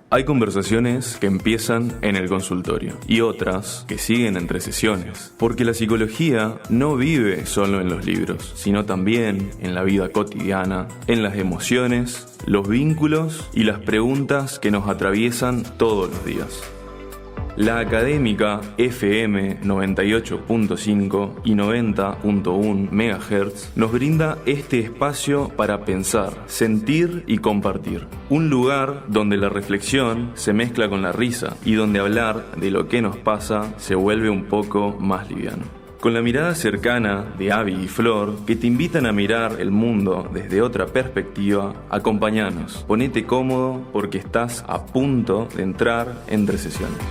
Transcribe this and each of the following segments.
Hay conversaciones que empiezan en el consultorio y otras que siguen entre sesiones, porque la psicología no vive solo en los libros, sino también en la vida cotidiana, en las emociones, los vínculos y las preguntas que nos atraviesan todos los días. La Académica FM 98.5 y 90.1 MHz nos brinda este espacio para pensar, sentir y compartir. Un lugar donde la reflexión se mezcla con la risa y donde hablar de lo que nos pasa se vuelve un poco más liviano. Con la mirada cercana de Abby y Flor, que te invitan a mirar el mundo desde otra perspectiva, acompáñanos, ponete cómodo porque estás a punto de entrar entre sesiones.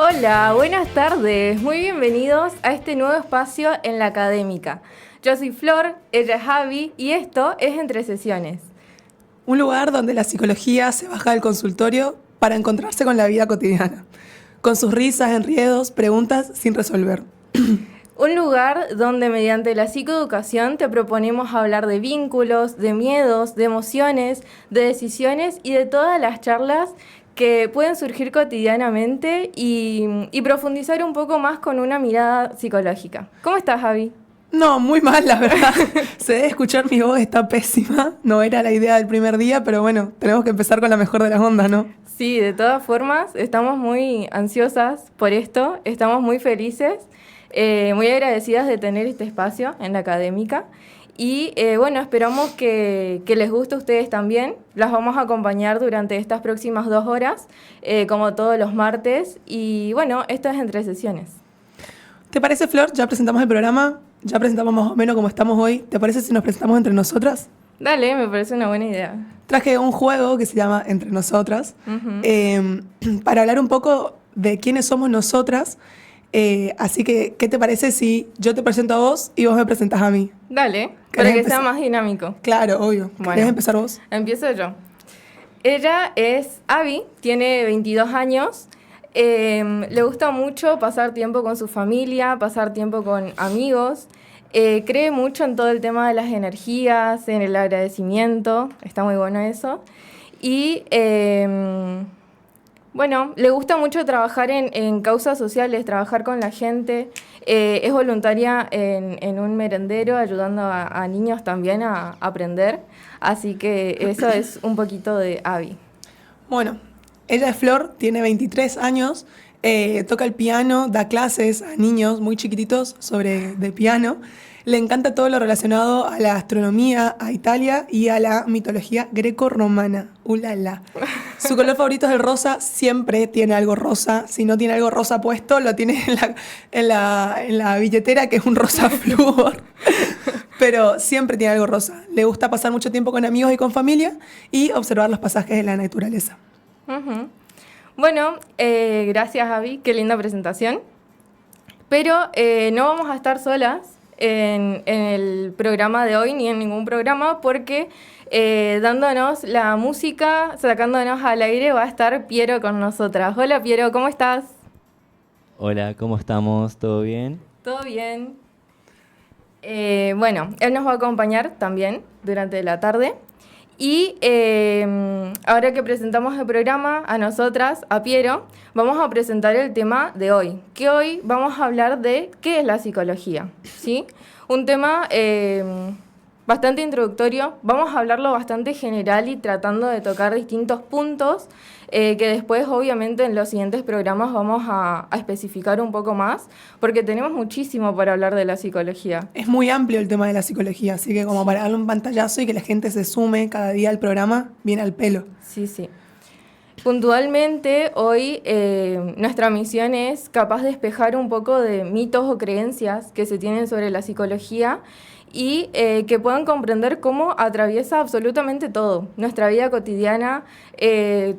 Hola, buenas tardes, muy bienvenidos a este nuevo espacio en la Académica. Yo soy Flor, ella es Abby y esto es Entre Sesiones. Un lugar donde la psicología se baja del consultorio para encontrarse con la vida cotidiana, con sus risas, enriedos, preguntas sin resolver. Un lugar donde mediante la psicoeducación te proponemos hablar de vínculos, de miedos, de emociones, de decisiones y de todas las charlas que pueden surgir cotidianamente y profundizar un poco más con una mirada psicológica. ¿Cómo estás, Javi? No, muy mal, la verdad. Se debe escuchar mi voz, está pésima. No era la idea del primer día, pero bueno, tenemos que empezar con la mejor de las ondas, ¿no? Sí, de todas formas, estamos muy ansiosas por esto, estamos muy felices, muy agradecidas de tener este espacio en la Académica. Y bueno, esperamos que les guste a ustedes también. Las vamos a acompañar durante estas próximas 2 horas, como todos los martes. Y bueno, esto es Entre Sesiones. ¿Te parece, Flor? Ya presentamos el programa, ya presentamos más o menos cómo estamos hoy. ¿Te parece si nos presentamos entre nosotras? Dale, me parece una buena idea. Traje un juego que se llama Entre Nosotras, para hablar un poco de quiénes somos nosotras. Así que, ¿qué te parece si yo te presento a vos y vos me presentás a mí? Dale, para que sea más dinámico. Claro, obvio. Bueno, ¿Querés empezar vos? Empiezo yo. Ella es Abby, tiene 22 años. Le gusta mucho pasar tiempo con su familia, pasar tiempo con amigos. Cree mucho en todo el tema de las energías, en el agradecimiento. Está muy bueno eso. Y bueno, le gusta mucho trabajar en causas sociales, trabajar con la gente. Es voluntaria en un merendero, ayudando a niños también a aprender. Así que eso es un poquito de Abby. Bueno, ella es Flor, tiene 23 años, toca el piano, da clases a niños muy chiquititos de piano. Le encanta todo lo relacionado a la astronomía, a Italia y a la mitología greco-romana. ¡Ulala! Su color favorito es el rosa, siempre tiene algo rosa. Si no tiene algo rosa puesto, lo tiene en la billetera, que es un rosa flúor. Pero siempre tiene algo rosa. Le gusta pasar mucho tiempo con amigos y con familia y observar los pasajes de la naturaleza. Uh-huh. Bueno, gracias, Javi. Qué linda presentación. Pero no vamos a estar solas en el programa de hoy, ni en ningún programa, porque dándonos la música, sacándonos al aire, va a estar Piero con nosotras. Hola, Piero, ¿cómo estás? Hola, ¿cómo estamos? ¿Todo bien? Todo bien. Bueno, él nos va a acompañar también durante la tarde. Y ahora que presentamos el programa a nosotras, a Piero, vamos a presentar el tema de hoy. Que hoy vamos a hablar de qué es la psicología, ¿sí? Un tema bastante introductorio. Vamos a hablarlo bastante general y tratando de tocar distintos puntos que después, obviamente, en los siguientes programas vamos a especificar un poco más, porque tenemos muchísimo para hablar de la psicología. Es muy amplio el tema de la psicología, así que como para darle un pantallazo y que la gente se sume cada día al programa, viene al pelo. Sí, sí. Puntualmente, hoy nuestra misión es capaz de despejar un poco de mitos o creencias que se tienen sobre la psicología y que puedan comprender cómo atraviesa absolutamente todo. Nuestra vida cotidiana,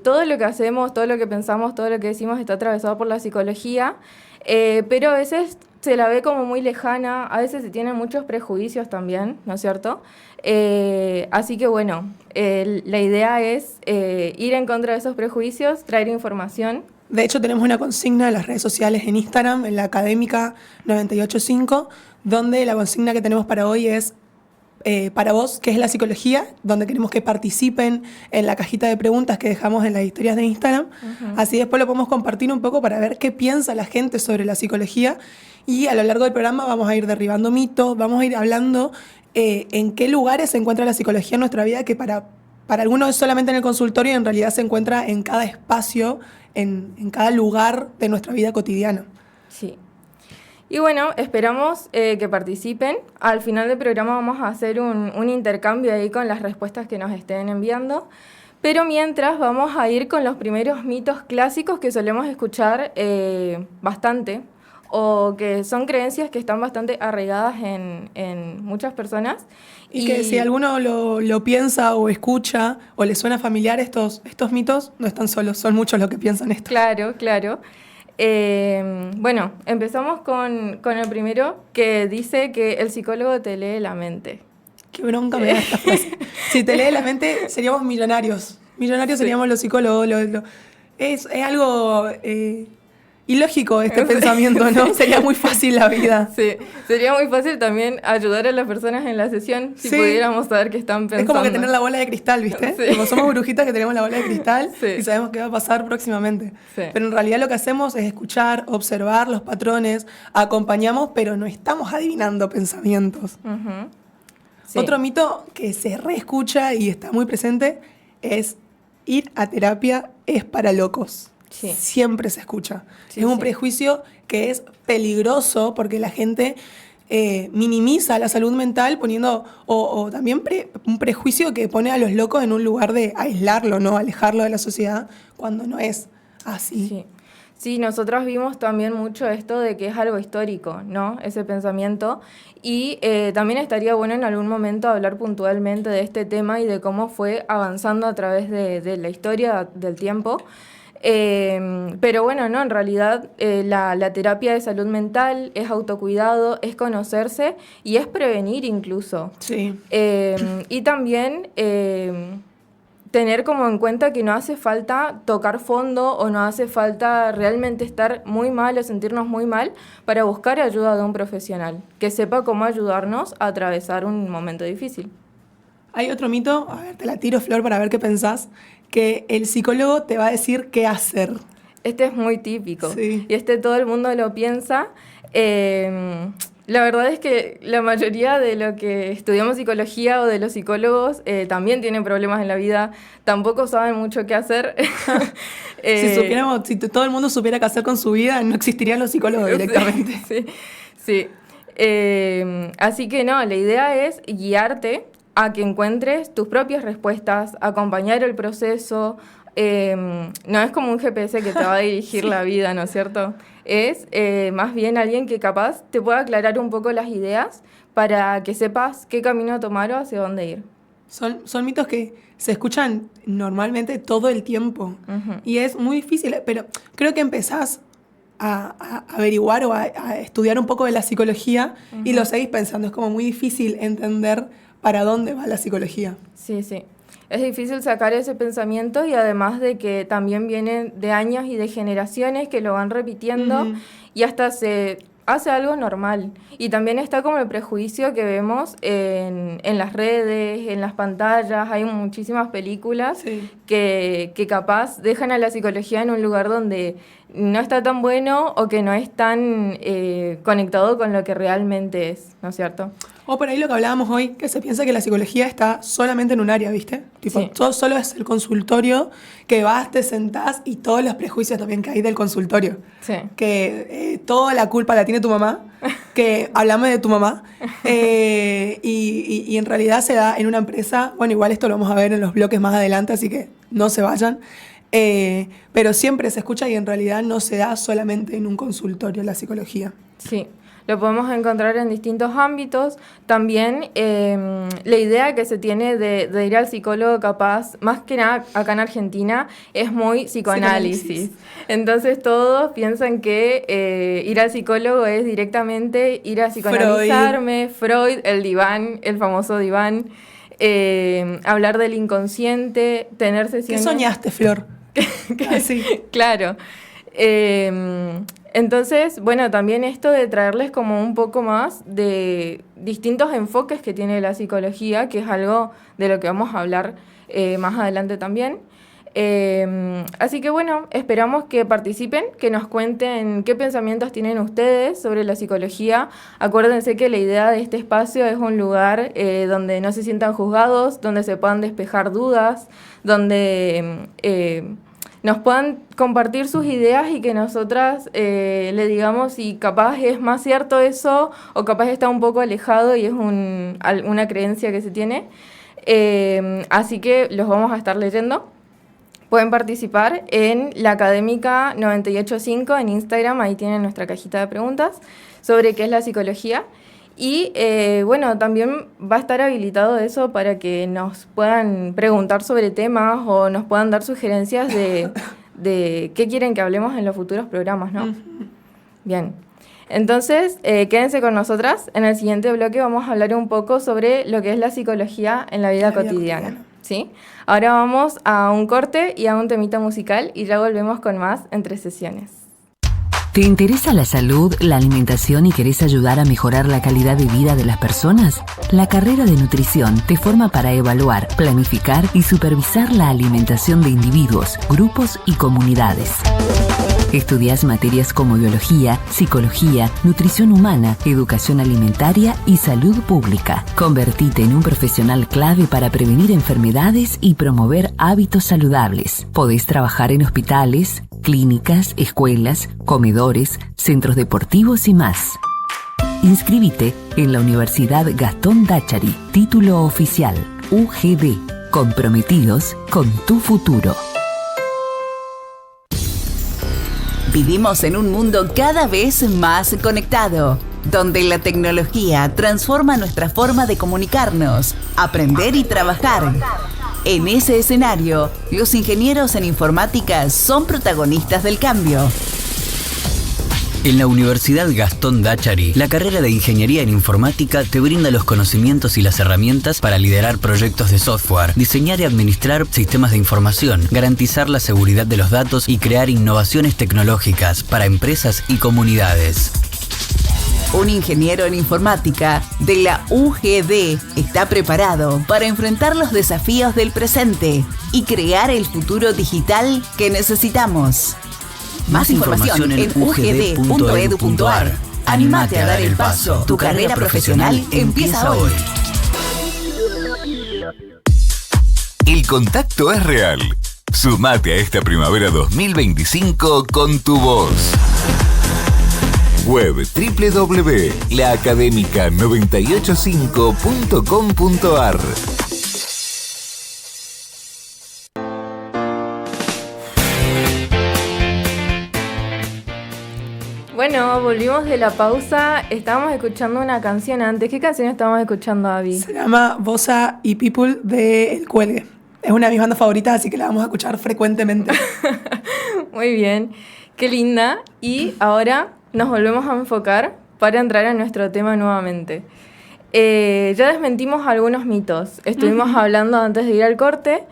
todo lo que hacemos, todo lo que pensamos, todo lo que decimos está atravesado por la psicología, pero a veces se la ve como muy lejana, a veces se tienen muchos prejuicios también, ¿no es cierto? Así que bueno, la idea es ir en contra de esos prejuicios, traer información De hecho, tenemos una consigna en las redes sociales, en Instagram, en la Académica 985, donde la consigna que tenemos para hoy es para vos, ¿qué es la psicología? Donde queremos que participen en la cajita de preguntas que dejamos en las historias de Instagram. Así después lo podemos compartir un poco para ver qué piensa la gente sobre la psicología. Y a lo largo del programa vamos a ir derribando mitos, vamos a ir hablando en qué lugares se encuentra la psicología en nuestra vida, que para algunos es solamente en el consultorio y en realidad se encuentra en cada espacio, en cada lugar de nuestra vida cotidiana. Sí. Y bueno, esperamos que participen. Al final del programa vamos a hacer un intercambio ahí con las respuestas que nos estén enviando. Pero mientras vamos a ir con los primeros mitos clásicos que solemos escuchar bastante, o que son creencias que están bastante arraigadas en muchas personas. Y que si alguno lo piensa o escucha o le suena familiar, estos mitos no están solos, son muchos los que piensan esto. Claro, claro. Bueno, empezamos con el primero, que dice que el psicólogo te lee la mente. Qué bronca me da esta frase. Si te lee la mente, seríamos millonarios. Millonarios seríamos los psicólogos. Es algo ilógico este pensamiento, ¿no? Sería muy fácil la vida. Sí, sería muy fácil también ayudar a las personas en la sesión si pudiéramos saber qué están pensando. Es como que tener la bola de cristal, ¿viste? Sí. Como somos brujitas que tenemos la bola de cristal Sí. y sabemos qué va a pasar próximamente. Sí. Pero en realidad lo que hacemos es escuchar, observar los patrones, acompañamos, pero no estamos adivinando pensamientos. Ujú. Sí. Otro mito que se reescucha y está muy presente es ir a terapia es para locos. Sí. Siempre se escucha. Sí, es un sí. prejuicio que es peligroso porque la gente minimiza la salud mental poniendo, o también un prejuicio que pone a los locos en un lugar de aislarlo, ¿no? Alejarlo de la sociedad, cuando no es así. Sí. Sí, nosotros vimos también mucho esto de que es algo histórico, ¿no? Ese pensamiento. Y también estaría bueno en algún momento hablar puntualmente de este tema y de cómo fue avanzando a través de la historia del tiempo. Pero bueno, no, en realidad la terapia de salud mental es autocuidado, es conocerse y es prevenir incluso. Sí. Y también tener como en cuenta que no hace falta tocar fondo o no hace falta realmente estar muy mal o sentirnos muy mal para buscar ayuda de un profesional que sepa cómo ayudarnos a atravesar un momento difícil. Hay otro mito, a ver, te la tiro, Flor, para ver qué pensás, que el psicólogo te va a decir qué hacer. Este es muy típico Sí. y todo el mundo lo piensa. La verdad es que la mayoría de lo que estudiamos psicología o de los psicólogos también tienen problemas en la vida, tampoco saben mucho qué hacer. Si todo el mundo supiera qué hacer con su vida, no existirían los psicólogos directamente. Sí. Así que no, la idea es guiarte a que encuentres tus propias respuestas, acompañar el proceso. No es como un GPS que te va a dirigir la vida, ¿no es cierto? Es más bien alguien que capaz te pueda aclarar un poco las ideas para que sepas qué camino tomar o hacia dónde ir. Son mitos que se escuchan normalmente todo el tiempo. Ujú. Y es muy difícil, pero creo que empezás a averiguar o a estudiar un poco de la psicología y lo seguís pensando. Es como muy difícil entender para dónde va la psicología. Sí, sí. Es difícil sacar ese pensamiento y además de que también vienen de años y de generaciones que lo van repitiendo y hasta se hace algo normal. Y también está como el prejuicio que vemos en las redes, en las pantallas. Hay muchísimas películas que capaz dejan a la psicología en un lugar donde no está tan bueno o que no es tan conectado con lo que realmente es, ¿no es cierto? O por ahí lo que hablábamos hoy, que se piensa que la psicología está solamente en un área, ¿viste? Tipo, Sí. solo es el consultorio, que vas, te sentás y todos los prejuicios también que hay del consultorio. Sí. Que toda la culpa la tiene tu mamá, que hablame de tu mamá, y en realidad se da en una empresa, bueno, igual esto lo vamos a ver en los bloques más adelante, así que no se vayan, pero siempre se escucha y en realidad no se da solamente en un consultorio la psicología. Sí, lo podemos encontrar en distintos ámbitos. También la idea que se tiene de ir al psicólogo capaz, más que nada acá en Argentina, es muy psicoanálisis. Entonces todos piensan que ir al psicólogo es directamente ir a psicoanalizarme, Freud, el diván, el famoso diván, hablar del inconsciente, tener ¿Qué sesiones... soñaste, Flor? Así. Claro. Entonces, bueno, también esto de traerles como un poco más de distintos enfoques que tiene la psicología, que es algo de lo que vamos a hablar más adelante también. Así que bueno, esperamos que participen, que nos cuenten qué pensamientos tienen ustedes sobre la psicología. Acuérdense que la idea de este espacio es un lugar donde no se sientan juzgados, donde se puedan despejar dudas, donde nos puedan compartir sus ideas y que nosotras le digamos si capaz es más cierto eso o capaz está un poco alejado y es una creencia que se tiene. Así que los vamos a estar leyendo. Pueden participar en la Académica 985 en Instagram, ahí tienen nuestra cajita de preguntas sobre qué es la psicología. Y bueno, también va a estar habilitado eso para que nos puedan preguntar sobre temas o nos puedan dar sugerencias de qué quieren que hablemos en los futuros programas, ¿no? Bien, entonces quédense con nosotras. En el siguiente bloque vamos a hablar un poco sobre lo que es la psicología en la vida cotidiana. ¿Sí? Ahora vamos a un corte y a un temita musical y ya volvemos con más Entre Sesiones. ¿Te interesa la salud, la alimentación y querés ayudar a mejorar la calidad de vida de las personas? La carrera de nutrición te forma para evaluar, planificar y supervisar la alimentación de individuos, grupos y comunidades. Estudias materias como biología, psicología, nutrición humana, educación alimentaria y salud pública. Convertite en un profesional clave para prevenir enfermedades y promover hábitos saludables. Podés trabajar en hospitales, clínicas, escuelas, comedores, centros deportivos y más. Inscríbite en la Universidad Gastón Dáchari, título oficial, UGD, comprometidos con tu futuro. Vivimos en un mundo cada vez más conectado, donde la tecnología transforma nuestra forma de comunicarnos, aprender y trabajar. En ese escenario, los ingenieros en informática son protagonistas del cambio. En la Universidad Gastón Dáchari, la carrera de Ingeniería en Informática te brinda los conocimientos y las herramientas para liderar proyectos de software, diseñar y administrar sistemas de información, garantizar la seguridad de los datos y crear innovaciones tecnológicas para empresas y comunidades. Un ingeniero en informática de la UGD está preparado para enfrentar los desafíos del presente y crear el futuro digital que necesitamos. Más información en ugd.edu.ar. Anímate a dar el paso. Tu carrera profesional empieza hoy. El contacto es real. Sumate a esta primavera 2025 con tu voz. Web www.laacademica985.com.ar. Bueno, volvimos de la pausa. Estábamos escuchando una canción antes. ¿Qué canción estábamos escuchando, Abby? Se llama Bossa y People de El Cuelgue. Es una de mis bandas favoritas, así que la vamos a escuchar frecuentemente. Muy bien, qué linda. Y ahora nos volvemos a enfocar para entrar en nuestro tema nuevamente. Ya desmentimos algunos mitos. Estuvimos hablando antes de ir al corte,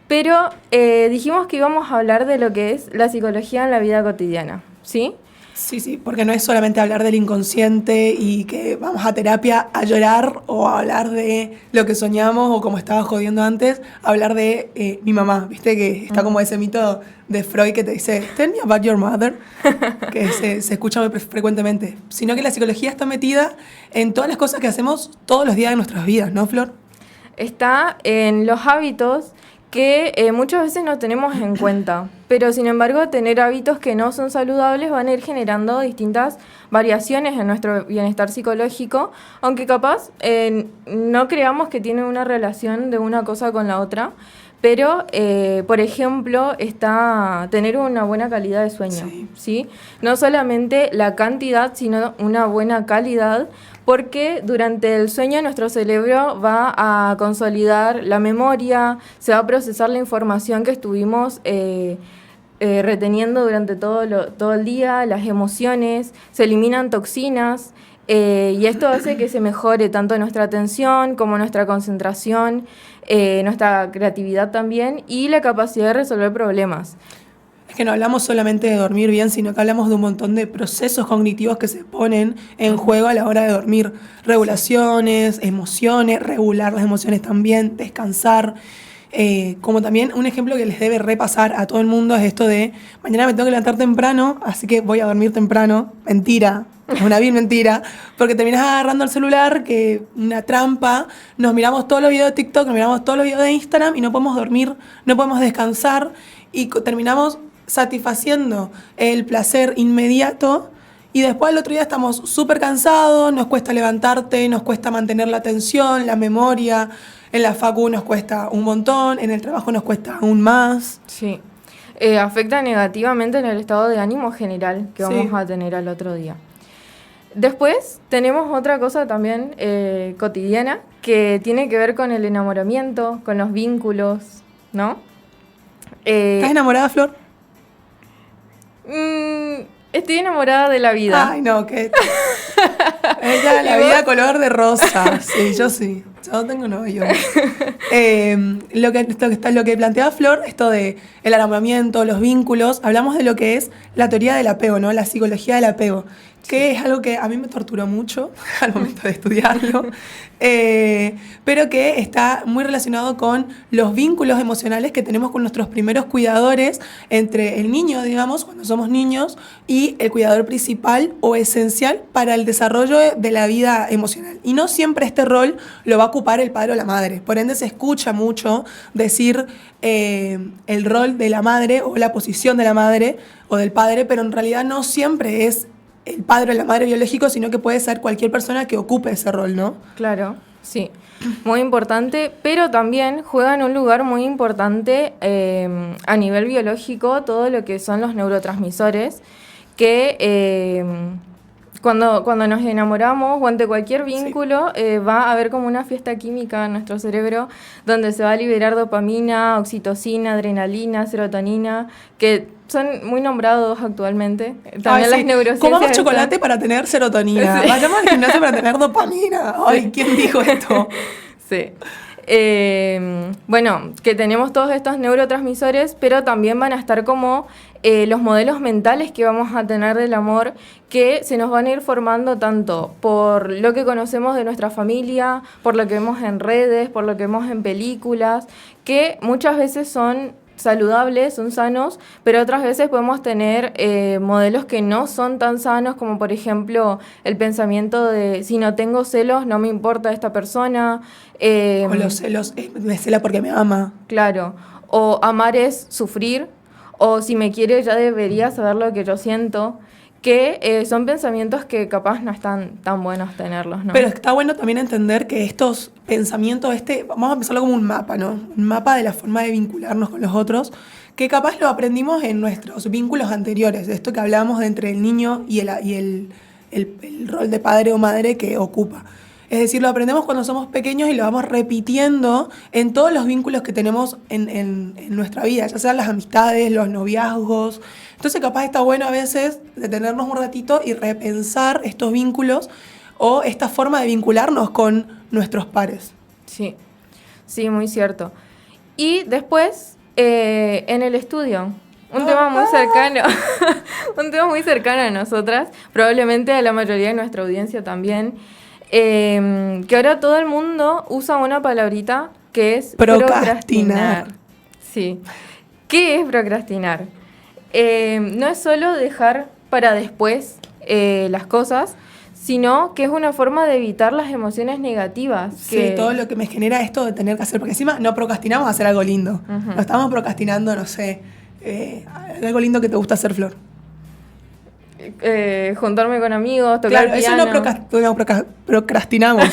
pero dijimos que íbamos a hablar de lo que es la psicología en la vida cotidiana, ¿sí? Sí, porque no es solamente hablar del inconsciente y que vamos a terapia a llorar o a hablar de lo que soñamos o como estaba jodiendo antes, hablar de mi mamá, ¿viste? Que está como ese mito de Freud que te dice, tell me about your mother, que se escucha muy frecuentemente. Sino que la psicología está metida en todas las cosas que hacemos todos los días de nuestras vidas, ¿no, Flor? Está en los hábitos que muchas veces no tenemos en cuenta, pero sin embargo tener hábitos que no son saludables van a ir generando distintas variaciones en nuestro bienestar psicológico, aunque capaz no creamos que tienen una relación de una cosa con la otra, pero por ejemplo está tener una buena calidad de sueño, ¿sí? No solamente la cantidad, sino una buena calidad, porque durante el sueño nuestro cerebro va a consolidar la memoria, se va a procesar la información que estuvimos reteniendo durante todo el día, las emociones, se eliminan toxinas, y esto hace que se mejore tanto nuestra atención como nuestra concentración, nuestra creatividad también y la capacidad de resolver problemas. Es que no hablamos solamente de dormir bien, sino que hablamos de un montón de procesos cognitivos que se ponen en juego a la hora de dormir. Regulaciones, emociones, regular las emociones también, descansar. Como también un ejemplo que les debe repasar a todo el mundo es esto de mañana me tengo que levantar temprano, así que voy a dormir temprano. Mentira, es una vil mentira, porque terminas agarrando el celular, que una trampa, nos miramos todos los videos de TikTok, nos miramos todos los videos de Instagram y no podemos dormir, no podemos descansar y terminamos satisfaciendo el placer inmediato y después al otro día estamos súper cansados, nos cuesta levantarte, nos cuesta mantener la atención, la memoria. En la facu nos cuesta un montón, en el trabajo nos cuesta aún más. Sí. Afecta negativamente en el estado de ánimo general que vamos a tener al otro día. Después tenemos otra cosa también cotidiana que tiene que ver con el enamoramiento, con los vínculos, ¿no? ¿Estás enamorada, Flor? Estoy enamorada de la vida. Ay, no, que... Ella, la vida color de rosa. Sí, yo sí. Yo tengo novio. Lo que planteaba Flor, esto de el enamoramiento, los vínculos, hablamos de lo que es la teoría del apego, ¿no? La psicología del apego, que es algo que a mí me torturó mucho al momento de estudiarlo, pero que está muy relacionado con los vínculos emocionales que tenemos con nuestros primeros cuidadores, entre el niño, digamos, cuando somos niños, y el cuidador principal o esencial para el desarrollo de la vida emocional. Y no siempre este rol lo va a ocupar el padre o la madre. Por ende, se escucha mucho decir el rol de la madre o la posición de la madre o del padre, pero en realidad no siempre es el padre o la madre biológico, sino que puede ser cualquier persona que ocupe ese rol, ¿no? Claro, sí. Muy importante, pero también juega en un lugar muy importante a nivel biológico todo lo que son los neurotransmisores que... Cuando nos enamoramos o ante cualquier vínculo, va a haber como una fiesta química en nuestro cerebro donde se va a liberar dopamina, oxitocina, adrenalina, serotonina, que son muy nombrados actualmente. También las neurociencias. Comamos chocolate para tener serotonina. Sí. Vayamos al gimnasio para tener dopamina. Ay, ¿quién dijo esto? Sí. Bueno, que tenemos todos estos neurotransmisores, pero también van a estar como los modelos mentales que vamos a tener del amor, que se nos van a ir formando tanto por lo que conocemos de nuestra familia, por lo que vemos en redes, por lo que vemos en películas, que muchas veces son saludables, son sanos, pero otras veces podemos tener modelos que no son tan sanos, como por ejemplo el pensamiento de si no tengo celos, no me importa esta persona. O los celos, me cela porque me ama. Claro, o amar es sufrir, o si me quiere ya debería saber lo que yo siento, que son pensamientos que capaz no están tan buenos tenerlos, ¿no? Pero está bueno también entender que estos pensamientos, vamos a pensarlo como un mapa, ¿no? Un mapa de la forma de vincularnos con los otros, que capaz lo aprendimos en nuestros vínculos anteriores, de esto que hablábamos de entre el niño y el rol de padre o madre que ocupa. Es decir, lo aprendemos cuando somos pequeños y lo vamos repitiendo en todos los vínculos que tenemos en nuestra vida, ya sean las amistades, los noviazgos. Entonces capaz está bueno a veces detenernos un ratito y repensar estos vínculos o esta forma de vincularnos con nuestros pares. Sí, sí, muy cierto. Y después, en el estudio, un tema muy cercano, un tema muy cercano a nosotras, probablemente a la mayoría de nuestra audiencia también, que ahora todo el mundo usa una palabrita que es procrastinar. Sí. ¿Qué es procrastinar? No es solo dejar para después las cosas, sino que es una forma de evitar las emociones negativas. Sí, todo lo que me genera esto de tener que hacer, porque encima no procrastinamos a hacer algo lindo. No estamos procrastinando, no sé, algo lindo que te gusta hacer, Flor. Juntarme con amigos, tocar piano. Eso no procrastinamos.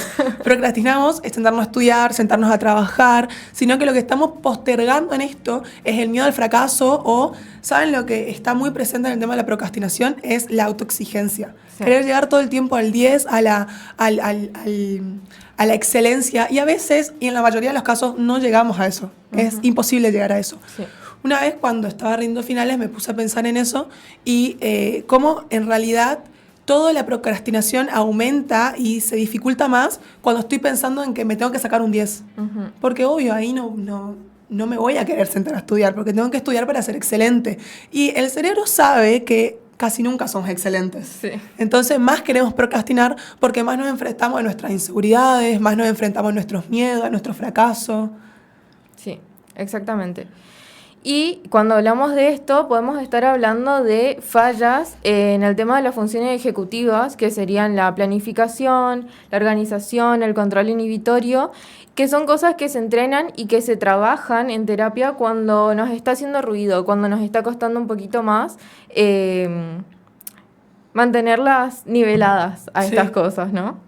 Procrastinamos es sentarnos a estudiar, sentarnos a trabajar, sino que lo que estamos postergando en esto es el miedo al fracaso o, ¿saben lo que está muy presente en el tema de la procrastinación? Es la autoexigencia. Sí. Querer llegar todo el tiempo al 10, a la excelencia, y a veces, y en la mayoría de los casos, no llegamos a eso. Es imposible llegar a eso. Sí. Una vez cuando estaba rindiendo finales me puse a pensar en eso y cómo en realidad toda la procrastinación aumenta y se dificulta más cuando estoy pensando en que me tengo que sacar un 10. Porque obvio, ahí no no me voy a querer sentar a estudiar porque tengo que estudiar para ser excelente. Y el cerebro sabe que casi nunca somos excelentes. Sí. Entonces más queremos procrastinar porque más nos enfrentamos a nuestras inseguridades, más nos enfrentamos a nuestros miedos, a nuestro fracaso. Sí, exactamente. Y cuando hablamos de esto, podemos estar hablando de fallas en el tema de las funciones ejecutivas, que serían la planificación, la organización, el control inhibitorio, que son cosas que se entrenan y que se trabajan en terapia cuando nos está haciendo ruido, cuando nos está costando un poquito más mantenerlas niveladas a estas cosas, ¿no?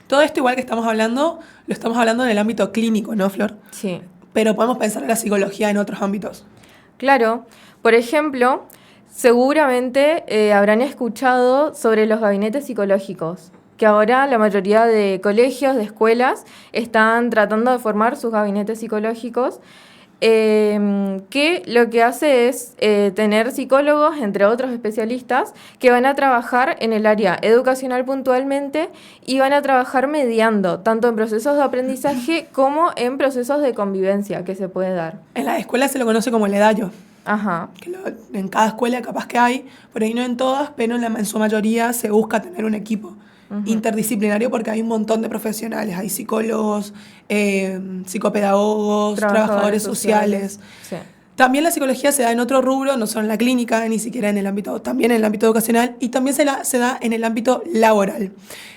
Todo esto igual que estamos hablando, lo estamos hablando en el ámbito clínico, ¿no, Flor? Sí. Pero podemos pensar en la psicología en otros ámbitos. Claro. Por ejemplo, seguramente habrán escuchado sobre los gabinetes psicológicos, que ahora la mayoría de colegios, de escuelas, están tratando de formar sus gabinetes psicológicos, que lo que hace es tener psicólogos, entre otros especialistas, que van a trabajar en el área educacional puntualmente y van a trabajar mediando, tanto en procesos de aprendizaje como en procesos de convivencia que se puede dar. En la escuela se lo conoce como el EDAYO. Ajá. Que en cada escuela capaz que hay, por ahí no en todas, pero en su mayoría se busca tener un equipo interdisciplinario porque hay un montón de profesionales. Hay psicólogos, psicopedagogos, trabajadores sociales. Sí. También la psicología se da en otro rubro, no solo en la clínica, ni siquiera en el ámbito, también en el ámbito educacional y también se da en el ámbito laboral,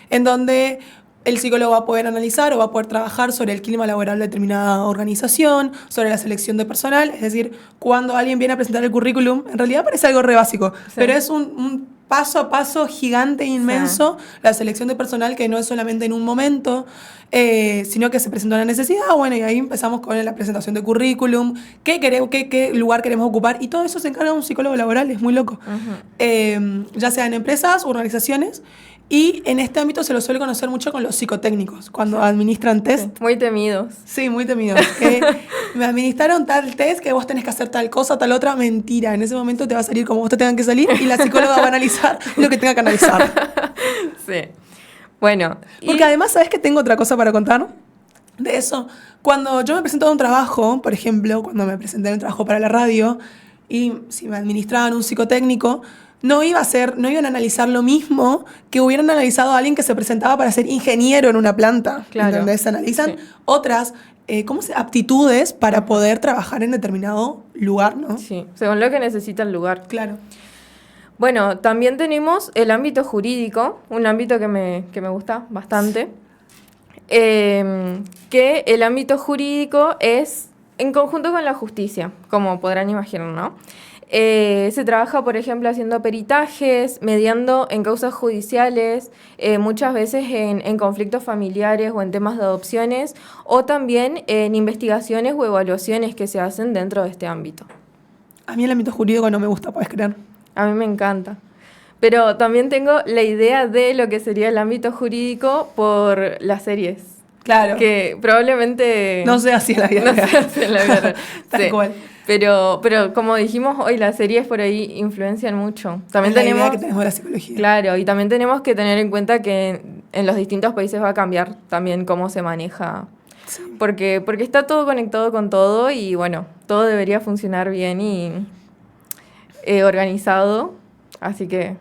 en donde el psicólogo va a poder analizar o va a poder trabajar sobre el clima laboral de determinada organización, sobre la selección de personal, es decir, cuando alguien viene a presentar el currículum, en realidad parece algo re básico, pero es un paso a paso gigante e inmenso, la selección de personal que no es solamente en un momento, sino que se presenta una necesidad, bueno, y ahí empezamos con la presentación de currículum, qué lugar queremos ocupar, y todo eso se encarga un psicólogo laboral, es muy loco. Ya sea en empresas, organizaciones, y en este ámbito se lo suele conocer mucho con los psicotécnicos, cuando administran test. Sí, muy temidos. Sí, muy temidos. Que me administraron tal test que vos tenés que hacer tal cosa, tal otra. Mentira. En ese momento te va a salir como vos te tengan que salir y la psicóloga va a analizar lo que tenga que analizar. Sí. Bueno. Porque además, ¿sabes que tengo otra cosa para contar? De eso. Cuando yo me presento a un trabajo, por ejemplo, cuando me presenté en un trabajo para la radio, y si me administraban un psicotécnico, no iban a analizar lo mismo que hubieran analizado a alguien que se presentaba para ser ingeniero en una planta. Claro. Donde se analizan otras aptitudes para poder trabajar en determinado lugar, ¿no? Sí, según lo que necesita el lugar. Claro. Bueno, también tenemos el ámbito jurídico, un ámbito que me gusta bastante, que el ámbito jurídico es en conjunto con la justicia, como podrán imaginar, ¿no? Se trabaja, por ejemplo, haciendo peritajes, mediando en causas judiciales, muchas veces en conflictos familiares o en temas de adopciones, o también en investigaciones o evaluaciones que se hacen dentro de este ámbito. A mí el ámbito jurídico no me gusta, ¿podés creer? A mí me encanta. Pero también tengo la idea de lo que sería el ámbito jurídico por las series. Claro. Que probablemente... No sea así en la vida real. No sea así en la vida real. Tal cual. Pero como dijimos hoy, las series por ahí influencian mucho. También es la idea que tenemos de la psicología. Claro, y también tenemos que tener en cuenta que en los distintos países va a cambiar también cómo se maneja. Sí. Porque está todo conectado con todo y bueno, todo debería funcionar bien y organizado. Así que...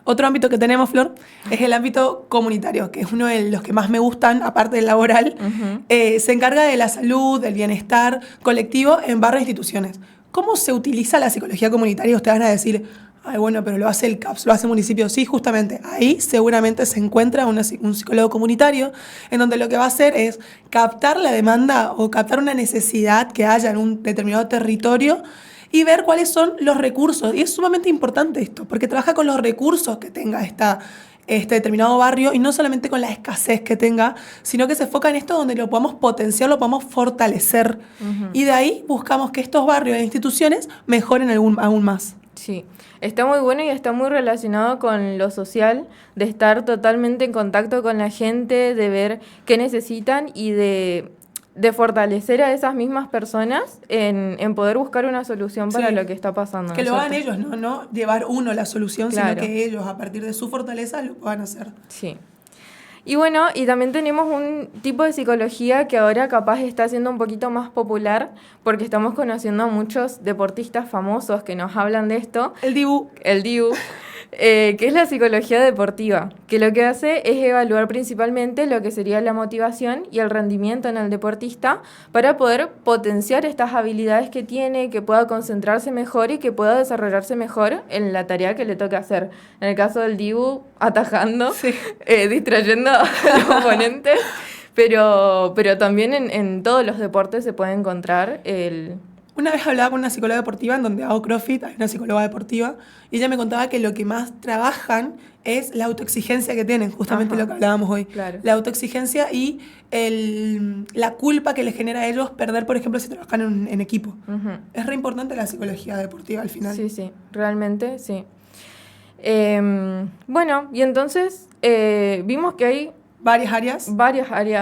Otro ámbito que tenemos, Flor, es el ámbito comunitario, que es uno de los que más me gustan, aparte del laboral. Se encarga de la salud, del bienestar colectivo en barrios e instituciones. ¿Cómo se utiliza la psicología comunitaria? Ustedes van a decir, ay, bueno, pero lo hace el CAPS, lo hace el municipio. Sí, justamente, ahí seguramente se encuentra un psicólogo comunitario, en donde lo que va a hacer es captar la demanda o captar una necesidad que haya en un determinado territorio y ver cuáles son los recursos. Y es sumamente importante esto, porque trabaja con los recursos que tenga este determinado barrio y no solamente con la escasez que tenga, sino que se enfoca en esto donde lo podamos potenciar, lo podamos fortalecer. Y de ahí buscamos que estos barrios e instituciones mejoren aún más. Sí, está muy bueno y está muy relacionado con lo social, de estar totalmente en contacto con la gente, de ver qué necesitan y de fortalecer a esas mismas personas en poder buscar una solución para lo que está pasando. Que lo hagan ellos, no llevar uno la solución, claro, sino que ellos, a partir de su fortaleza, lo puedan hacer. Sí. Y bueno, y también tenemos un tipo de psicología que ahora capaz está siendo un poquito más popular porque estamos conociendo a muchos deportistas famosos que nos hablan de esto. El Dibu. Que es la psicología deportiva, que lo que hace es evaluar principalmente lo que sería la motivación y el rendimiento en el deportista para poder potenciar estas habilidades que tiene, que pueda concentrarse mejor y que pueda desarrollarse mejor en la tarea que le toca hacer. En el caso del Dibu, atajando, distrayendo a los oponentes, pero también en todos los deportes se puede encontrar Una vez hablaba con una psicóloga deportiva en donde hago CrossFit, hay una psicóloga deportiva, y ella me contaba que lo que más trabajan es la autoexigencia que tienen, justamente lo que hablábamos hoy. Claro. La autoexigencia y la culpa que les genera a ellos perder, por ejemplo, si trabajan en equipo. Uh-huh. Es re importante la psicología deportiva al final. Sí, realmente sí. Bueno, y entonces vimos que hay varias áreas.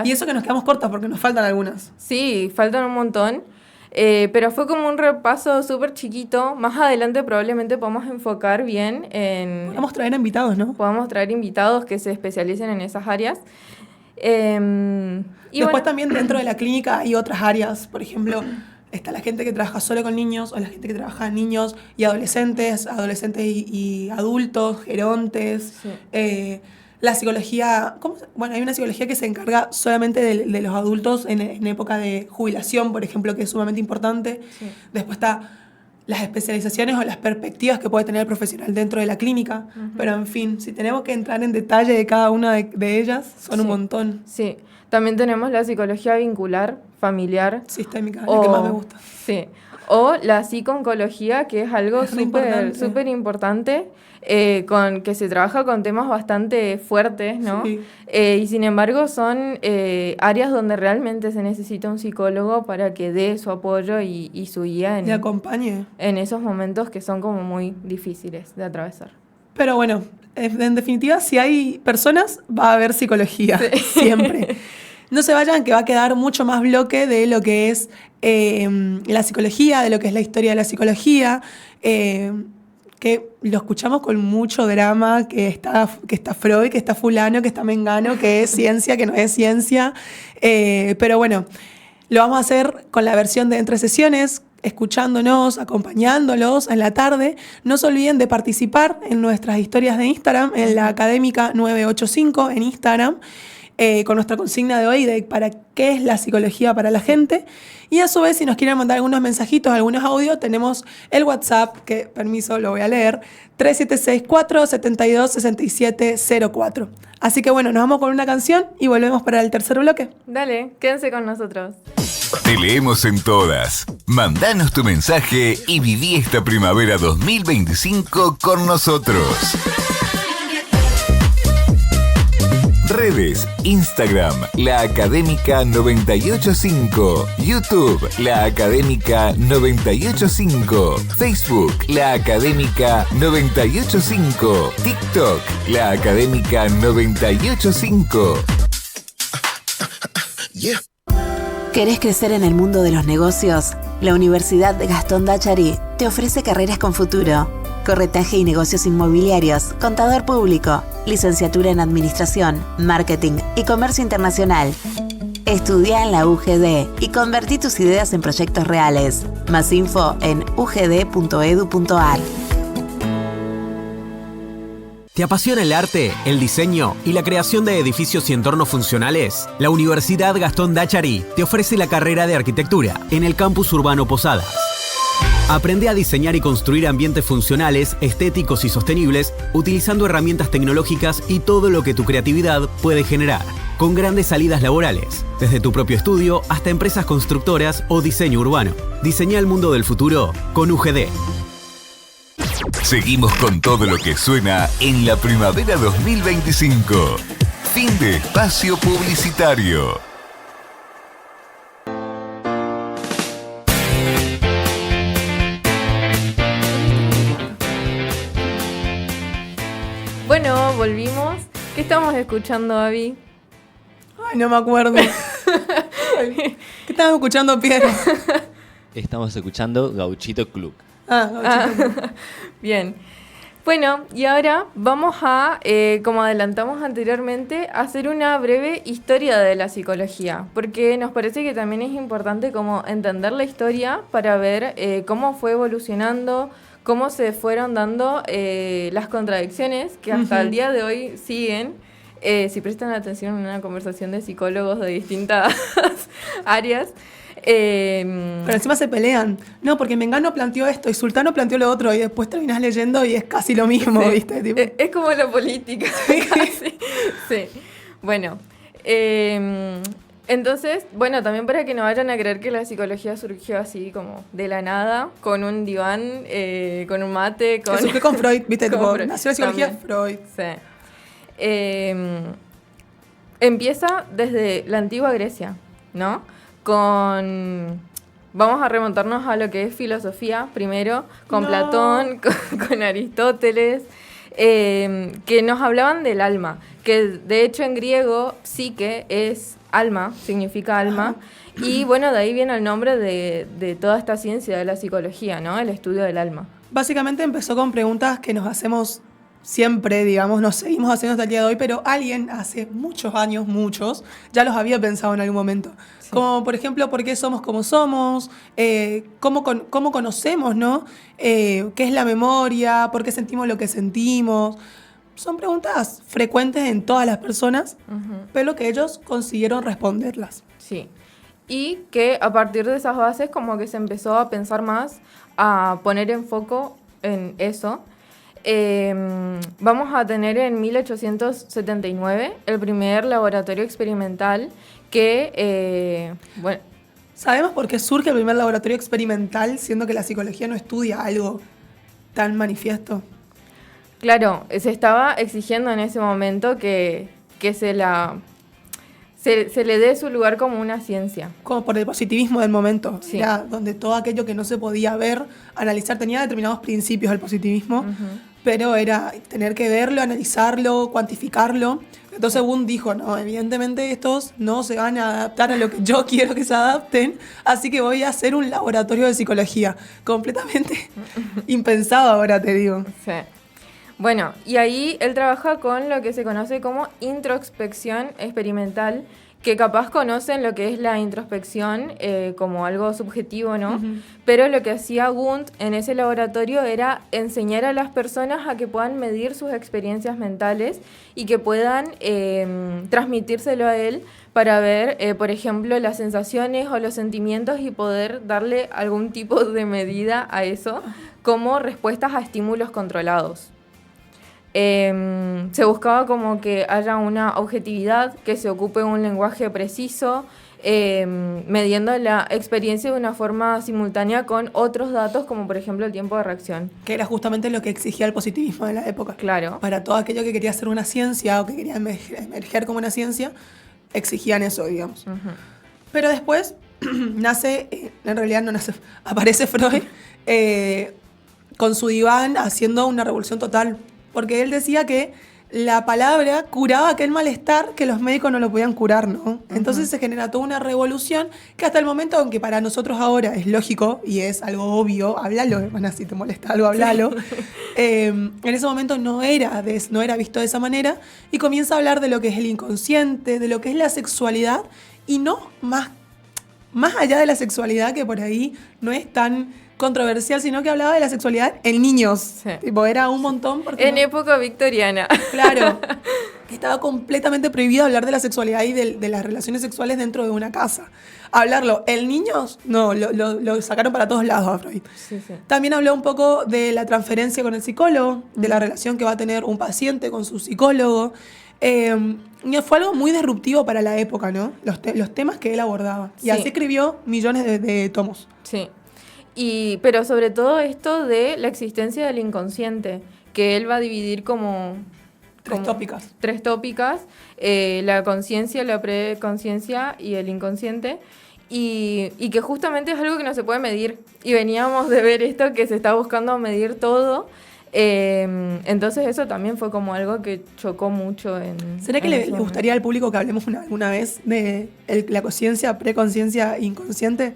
Y eso que nos quedamos cortas porque nos faltan algunas. Sí, faltan un montón. Pero fue como un repaso súper chiquito. Más adelante probablemente podamos enfocar bien en... Podemos traer invitados, ¿no? Podamos traer invitados que se especialicen en esas áreas. Después también dentro de la clínica hay otras áreas. Por ejemplo, está la gente que trabaja solo con niños o la gente que trabaja niños y adolescentes y adultos, gerontes. Sí. La psicología, hay una psicología que se encarga solamente de los adultos en época de jubilación, por ejemplo, que es sumamente importante. Sí. Después está las especializaciones o las perspectivas que puede tener el profesional dentro de la clínica. Uh-huh. Pero en fin, si tenemos que entrar en detalle de cada una de ellas, son un montón. Sí, también tenemos la psicología vincular, familiar. Sistémica, la que más me gusta. Sí, o la psico-oncología, que es algo súper importante. Que se trabaja con temas bastante fuertes, ¿no? Sí. Y sin embargo son áreas donde realmente se necesita un psicólogo para que dé su apoyo y su guía y acompañe en esos momentos que son como muy difíciles de atravesar. Pero bueno, en definitiva, si hay personas, va a haber psicología, siempre. No se vayan, que va a quedar mucho más bloque de lo que es la psicología, de lo que es la historia de la psicología, que lo escuchamos con mucho drama, que está Freud, que está fulano, que está mengano, que es ciencia, que no es ciencia. Pero bueno, lo vamos a hacer con la versión de entre sesiones, escuchándonos, acompañándolos en la tarde. No se olviden de participar en nuestras historias de Instagram, en la Académica 985 en Instagram, con nuestra consigna de hoy de para qué es la psicología para la gente. Y a su vez, si nos quieren mandar algunos mensajitos, algunos audios, tenemos el WhatsApp, que, permiso, lo voy a leer, 3764-726704. Así que bueno, nos vamos con una canción y volvemos para el tercer bloque. Dale, quédense con nosotros. Te leemos en todas. Mandanos tu mensaje y viví esta primavera 2025 con nosotros. Redes, Instagram, La Académica 985, YouTube, La Académica 985, Facebook, La Académica 985, TikTok, La Académica 985. Yeah. ¿Querés crecer en el mundo de los negocios? La Universidad Gastón Dachari te ofrece carreras con futuro. Corretaje y negocios inmobiliarios, contador público, licenciatura en administración, marketing y comercio internacional. Estudia en la UGD y convertí tus ideas en proyectos reales. Más info en ugd.edu.ar. ¿Te apasiona el arte, el diseño y la creación de edificios y entornos funcionales? La Universidad Gastón Dachari te ofrece la carrera de arquitectura en el campus urbano Posadas. Aprende a diseñar y construir ambientes funcionales, estéticos y sostenibles utilizando herramientas tecnológicas y todo lo que tu creatividad puede generar. Con grandes salidas laborales, desde tu propio estudio hasta empresas constructoras o diseño urbano. Diseña el mundo del futuro con UGD. Seguimos con todo lo que suena en la primavera 2025. Fin de espacio publicitario. Bueno, volvimos. ¿Qué estamos escuchando, Abby? Ay, no me acuerdo. ¿Qué estamos escuchando, Piero? Estamos escuchando Gauchito Club. Gauchito Club. Bien. Bueno, y ahora vamos a, como adelantamos anteriormente, hacer una breve historia de la psicología, porque nos parece que también es importante como entender la historia para ver cómo fue evolucionando, cómo se fueron dando las contradicciones que hasta el día de hoy siguen. Si prestan atención en una conversación de psicólogos de distintas áreas. Pero encima se pelean. No, porque Mengano planteó esto y Sultano planteó lo otro y después terminás leyendo y es casi lo mismo, Sí. ¿viste? Tipo. Es como la política. Casi. Sí. Bueno. Entonces, bueno, también para que no vayan a creer que la psicología surgió así como de la nada, con un diván, con un mate, Que surgió con Freud, ¿viste? con Tipo, Freud. nació la psicología También. Freud. Sí. Empieza desde la antigua Grecia, ¿no? Vamos a remontarnos a lo que es filosofía primero, con No. Platón, con Aristóteles, que nos hablaban del alma, que de hecho en griego psique es alma, significa alma, y bueno, de ahí viene el nombre de toda esta ciencia de la psicología, ¿no? El estudio del alma. Básicamente empezó con preguntas que nos hacemos siempre, digamos, nos seguimos haciendo hasta el día de hoy, pero alguien hace muchos años, ya los había pensado en algún momento. Sí. Como, por ejemplo, ¿por qué somos como somos? ¿Cómo conocemos, no? ¿Qué es la memoria? ¿Por qué sentimos lo que sentimos? Son preguntas frecuentes en todas las personas, pero que ellos consiguieron responderlas. Sí. Y que a partir de esas bases como que se empezó a pensar más, a poner en foco en eso. Vamos a tener en 1879 el primer laboratorio experimental que, bueno... ¿Sabemos por qué surge el primer laboratorio experimental, siendo que la psicología no estudia algo tan manifiesto? Claro, se estaba exigiendo en ese momento que se le dé su lugar como una ciencia. Como por el positivismo del momento. Sí. Era donde todo aquello que no se podía ver, analizar, tenía determinados principios del positivismo, pero era tener que verlo, analizarlo, cuantificarlo. Entonces Wundt dijo, no, evidentemente estos no se van a adaptar a lo que yo quiero que se adapten, así que voy a hacer un laboratorio de psicología. Completamente impensado ahora, te digo. Sí. Bueno, y ahí él trabaja con lo que se conoce como introspección experimental, que capaz conocen lo que es la introspección como algo subjetivo, ¿no? Pero lo que hacía Wundt en ese laboratorio era enseñar a las personas a que puedan medir sus experiencias mentales y que puedan transmitírselo a él para ver, por ejemplo, las sensaciones o los sentimientos y poder darle algún tipo de medida a eso como respuestas a estímulos controlados. Se buscaba como que haya una objetividad, que se ocupe un lenguaje preciso, midiendo la experiencia de una forma simultánea con otros datos, como por ejemplo el tiempo de reacción. Que era justamente lo que exigía el positivismo de la época. Claro. Para todo aquello que quería ser una ciencia o que quería emerger como una ciencia, exigían eso, digamos. Pero después nace, en realidad no nace, aparece Freud con su diván haciendo una revolución total. Porque él decía que la palabra curaba aquel malestar que los médicos no lo podían curar, ¿no? Entonces se genera toda una revolución que hasta el momento, aunque para nosotros ahora es lógico y es algo obvio, háblalo, hermana, si te molesta algo, háblalo. En ese momento no era visto de esa manera y comienza a hablar de lo que es el inconsciente, de lo que es la sexualidad y no más allá de la sexualidad, que por ahí no es tan controversial, sino que hablaba de la sexualidad en niños. Sí. Tipo, era un montón porque... En época victoriana. Claro. Que estaba completamente prohibido hablar de la sexualidad y de las relaciones sexuales dentro de una casa. Hablarlo en niños, no, lo sacaron para todos lados a Freud. Sí, sí. También habló un poco de la transferencia con el psicólogo, de la relación que va a tener un paciente con su psicólogo. Y fue algo muy disruptivo para la época, ¿no? Los temas que él abordaba. Y Sí. así escribió millones de tomos. Sí. Pero sobre todo esto de la existencia del inconsciente, que él va a dividir como Tres tópicas. Tres tópicas, la conciencia, la preconciencia y el inconsciente, y que justamente es algo que no se puede medir. Y veníamos de ver esto, que se está buscando medir todo. Entonces eso también fue como algo que chocó mucho ¿Será que le gustaría al público que hablemos alguna vez de la conciencia, preconciencia, inconsciente?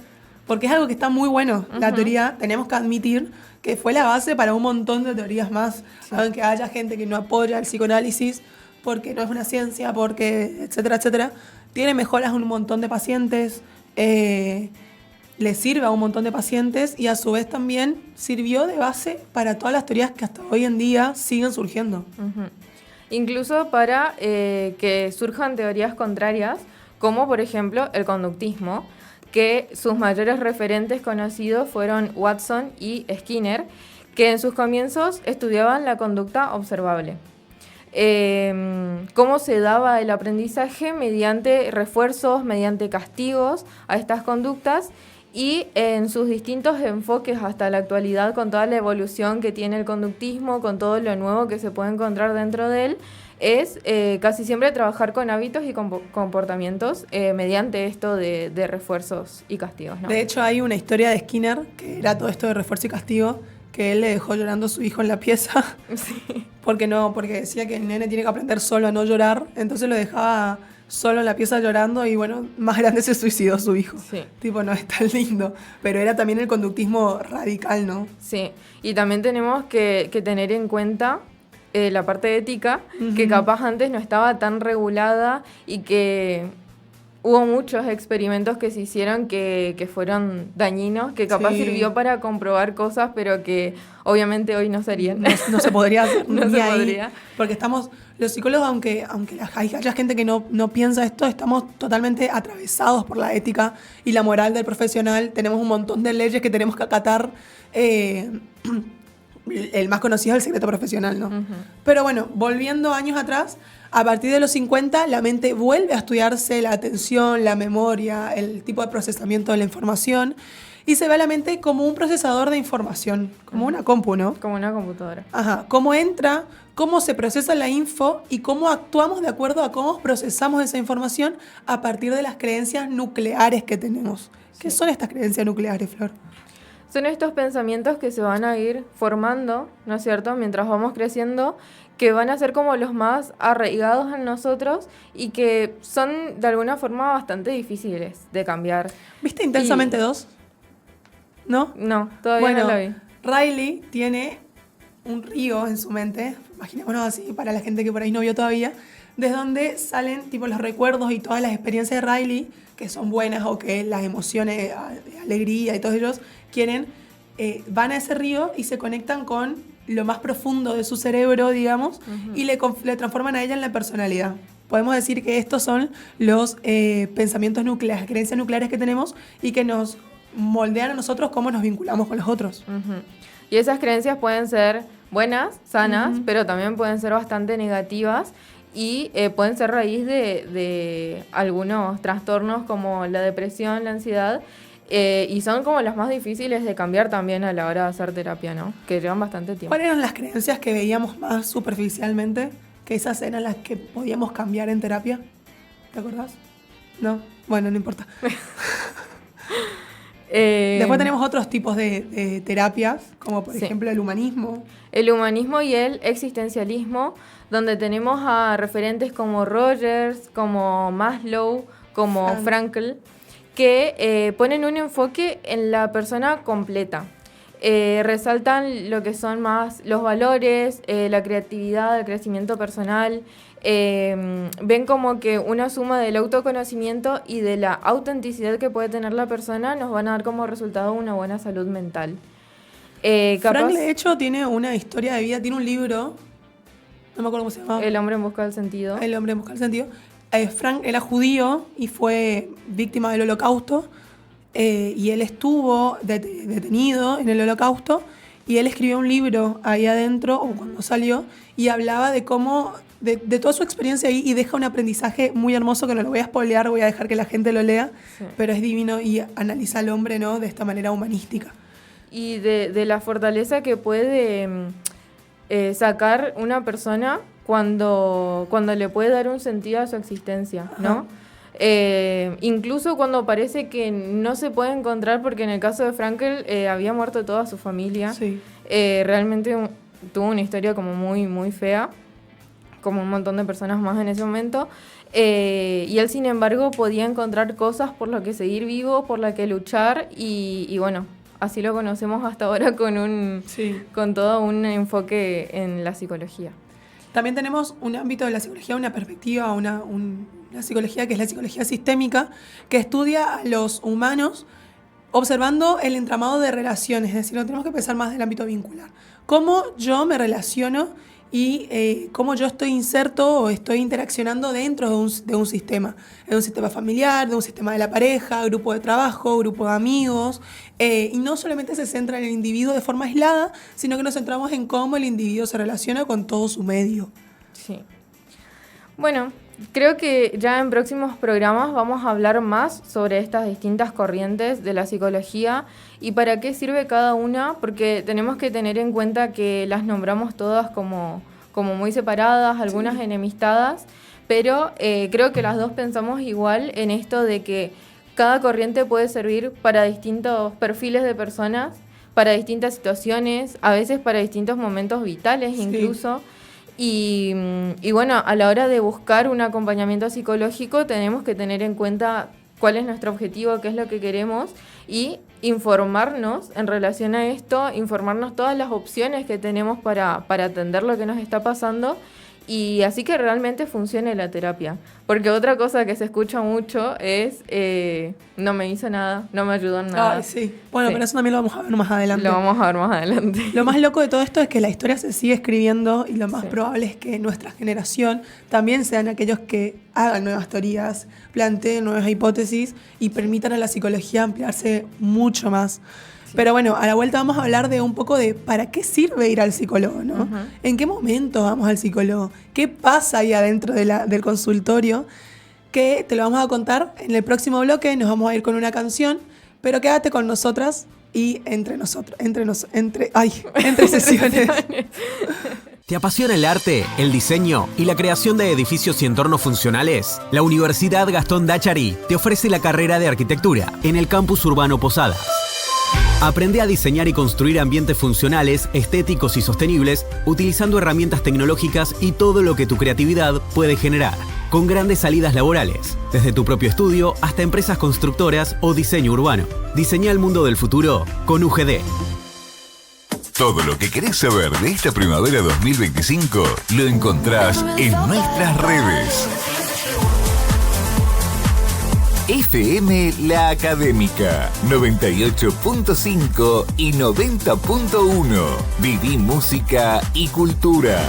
porque es algo que está muy bueno. La teoría, tenemos que admitir que fue la base para un montón de teorías más, aunque haya gente que no apoya el psicoanálisis porque no es una ciencia, porque etcétera, etcétera. Tiene mejoras a un montón de pacientes, le sirve a un montón de pacientes y a su vez también sirvió de base para todas las teorías que hasta hoy en día siguen surgiendo. Incluso para que surjan teorías contrarias, como por ejemplo el conductismo, que sus mayores referentes conocidos fueron Watson y Skinner, que en sus comienzos estudiaban la conducta observable. Cómo se daba el aprendizaje mediante refuerzos, mediante castigos a estas conductas, y en sus distintos enfoques hasta la actualidad, con toda la evolución que tiene el conductismo, con todo lo nuevo que se puede encontrar dentro de él, es casi siempre trabajar con hábitos y comportamientos mediante esto de refuerzos y castigos, ¿no? De hecho, hay una historia de Skinner, que era todo esto de refuerzo y castigo, que él le dejó llorando a su hijo en la pieza. Sí. Porque decía que el nene tiene que aprender solo a no llorar, entonces lo dejaba solo en la pieza llorando y bueno, más grande se suicidó su hijo. Sí. Tipo, no es tan lindo, pero era también el conductismo radical, ¿no? Sí, y también tenemos que tener en cuenta la parte ética, que capaz antes no estaba tan regulada y que hubo muchos experimentos que se hicieron que fueron dañinos, que capaz sirvió para comprobar cosas, pero que obviamente hoy no serían. No se podría hacer. No ni se ahí, podría. Porque los psicólogos, aunque haya gente que no piensa esto, estamos totalmente atravesados por la ética y la moral del profesional. Tenemos un montón de leyes que tenemos que acatar. El más conocido es el secreto profesional, ¿no? Pero bueno, volviendo años atrás, a partir de los 50, la mente vuelve a estudiarse la atención, la memoria, el tipo de procesamiento de la información, y se ve a la mente como un procesador de información, como una compu, ¿no? Como una computadora. Ajá, cómo entra, cómo se procesa la info y cómo actuamos de acuerdo a cómo procesamos esa información a partir de las creencias nucleares que tenemos. ¿Qué son estas creencias nucleares, Flor? Son estos pensamientos que se van a ir formando, ¿no es cierto?, mientras vamos creciendo, que van a ser como los más arraigados en nosotros y que son de alguna forma bastante difíciles de cambiar. ¿Viste Intensamente 2? ¿No? No, todavía no la vi. Riley tiene un río en su mente, imaginémonos así, para la gente que por ahí no vio todavía, desde donde salen tipo los recuerdos y todas las experiencias de Riley, que son buenas o que las emociones de alegría y todos ellos van a ese río y se conectan con lo más profundo de su cerebro, digamos, y le transforman a ella en la personalidad. Podemos decir que estos son los pensamientos nucleares, creencias nucleares que tenemos y que nos moldean a nosotros cómo nos vinculamos con los otros. Y esas creencias pueden ser buenas, sanas, pero también pueden ser bastante negativas y pueden ser raíz de algunos trastornos como la depresión, la ansiedad, y son como las más difíciles de cambiar también a la hora de hacer terapia, ¿no? Que llevan bastante tiempo. ¿Cuáles eran las creencias que veíamos más superficialmente? Que esas eran las que podíamos cambiar en terapia. ¿Te acordás? ¿No? Bueno, no importa. Después tenemos otros tipos de terapias, como por ejemplo el humanismo. El humanismo y el existencialismo, donde tenemos a referentes como Rogers, como Maslow, como Frankl, que ponen un enfoque en la persona completa. Resaltan lo que son más los valores, la creatividad, el crecimiento personal. Ven como que una suma del autoconocimiento y de la autenticidad que puede tener la persona nos van a dar como resultado una buena salud mental. Frank, de hecho, tiene una historia de vida, tiene un libro, no me acuerdo cómo se llama. El hombre en busca del sentido. El hombre en busca del sentido. Frank era judío y fue víctima del Holocausto, y él estuvo detenido en el Holocausto, y él escribió un libro ahí adentro, o cuando salió, y hablaba de cómo, de toda su experiencia ahí, y deja un aprendizaje muy hermoso que no lo voy a spoilear, voy a dejar que la gente lo lea, pero es divino y analiza al hombre, ¿no?, de esta manera humanística. Y de la fortaleza que puede sacar una persona cuando le puede dar un sentido a su existencia, ¿no? Incluso cuando parece que no se puede encontrar, porque en el caso de Frankl había muerto toda su familia. Sí. Realmente tuvo una historia como muy, muy fea. como un montón de personas más en ese momento. Y él, sin embargo, podía encontrar cosas por las que seguir vivo, por las que luchar, y bueno, así lo conocemos hasta ahora con todo un enfoque en la psicología. También tenemos un ámbito de la psicología, una perspectiva, una psicología que es la psicología sistémica, que estudia a los humanos observando el entramado de relaciones, es decir, no tenemos que pensar más del ámbito vincular. Cómo yo me relaciono y cómo yo estoy inserto o estoy interaccionando dentro de un sistema familiar, de un sistema de la pareja, grupo de trabajo, grupo de amigos, y no solamente se centra en el individuo de forma aislada, sino que nos centramos en cómo el individuo se relaciona con todo su medio. Sí. Bueno, creo que ya en próximos programas vamos a hablar más sobre estas distintas corrientes de la psicología y para qué sirve cada una, porque tenemos que tener en cuenta que las nombramos todas como muy separadas, algunas enemistadas, pero creo que las dos pensamos igual en esto de que cada corriente puede servir para distintos perfiles de personas, para distintas situaciones, a veces para distintos momentos vitales incluso. Y bueno, a la hora de buscar un acompañamiento psicológico tenemos que tener en cuenta cuál es nuestro objetivo, qué es lo que queremos y informarnos en relación a esto, informarnos todas las opciones que tenemos para atender lo que nos está pasando y así que realmente funcione la terapia. Porque otra cosa que se escucha mucho es no me hizo nada, no me ayudó en nada. Ay, sí. Bueno, pero eso también lo vamos a ver más adelante. Lo vamos a ver más adelante. Lo más loco de todo esto es que la historia se sigue escribiendo y lo más probable es que nuestra generación también sean aquellos que hagan nuevas teorías, planteen nuevas hipótesis y permitan a la psicología ampliarse mucho más. Pero bueno, a la vuelta vamos a hablar de un poco de para qué sirve ir al psicólogo, ¿no? ¿En qué momento vamos al psicólogo? ¿Qué pasa ahí adentro del consultorio? Que te lo vamos a contar en el próximo bloque, nos vamos a ir con una canción, pero quédate con nosotras y entre sesiones. ¿Te apasiona el arte, el diseño y la creación de edificios y entornos funcionales? La Universidad Gastón Dachari te ofrece la carrera de arquitectura en el campus urbano Posadas. Aprende a diseñar y construir ambientes funcionales, estéticos y sostenibles utilizando herramientas tecnológicas y todo lo que tu creatividad puede generar. Con grandes salidas laborales, desde tu propio estudio hasta empresas constructoras o diseño urbano. Diseña el mundo del futuro con UGD. Todo lo que querés saber de esta primavera 2025 lo encontrás en nuestras redes. FM La Académica 98.5 y 90.1. Viví música y cultura.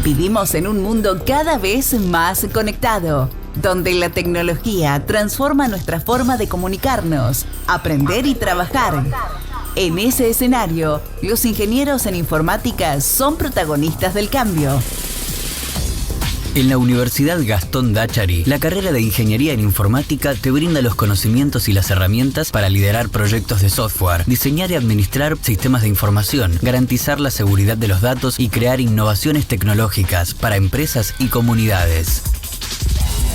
Vivimos en un mundo cada vez más conectado, donde la tecnología transforma nuestra forma de comunicarnos, aprender y trabajar. En ese escenario, los ingenieros en informática son protagonistas del cambio. En la Universidad Gastón Dachari, la carrera de Ingeniería en Informática te brinda los conocimientos y las herramientas para liderar proyectos de software, diseñar y administrar sistemas de información, garantizar la seguridad de los datos y crear innovaciones tecnológicas para empresas y comunidades.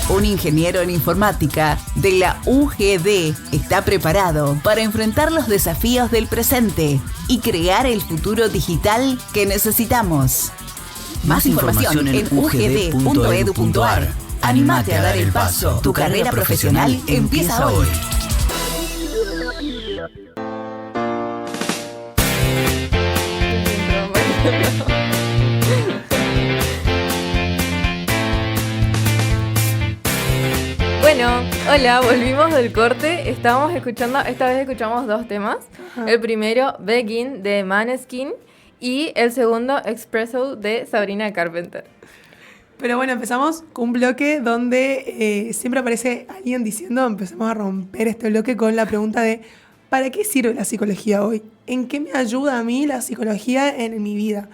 Un ingeniero en informática de la UGD está preparado para enfrentar los desafíos del presente y crear el futuro digital que necesitamos. Más información en ugd.edu.ar. Anímate a dar el paso. Tu carrera profesional empieza hoy. Bueno, hola, volvimos del corte. Estábamos escuchando, esta vez escuchamos dos temas. El primero, Begin, de Måneskin, y el segundo, Espresso, de Sabrina Carpenter. Pero bueno, empezamos con un bloque donde siempre aparece alguien diciendo, empezamos a romper este bloque con la pregunta de ¿para qué sirve la psicología hoy? ¿En qué me ayuda a mí la psicología en mi vida?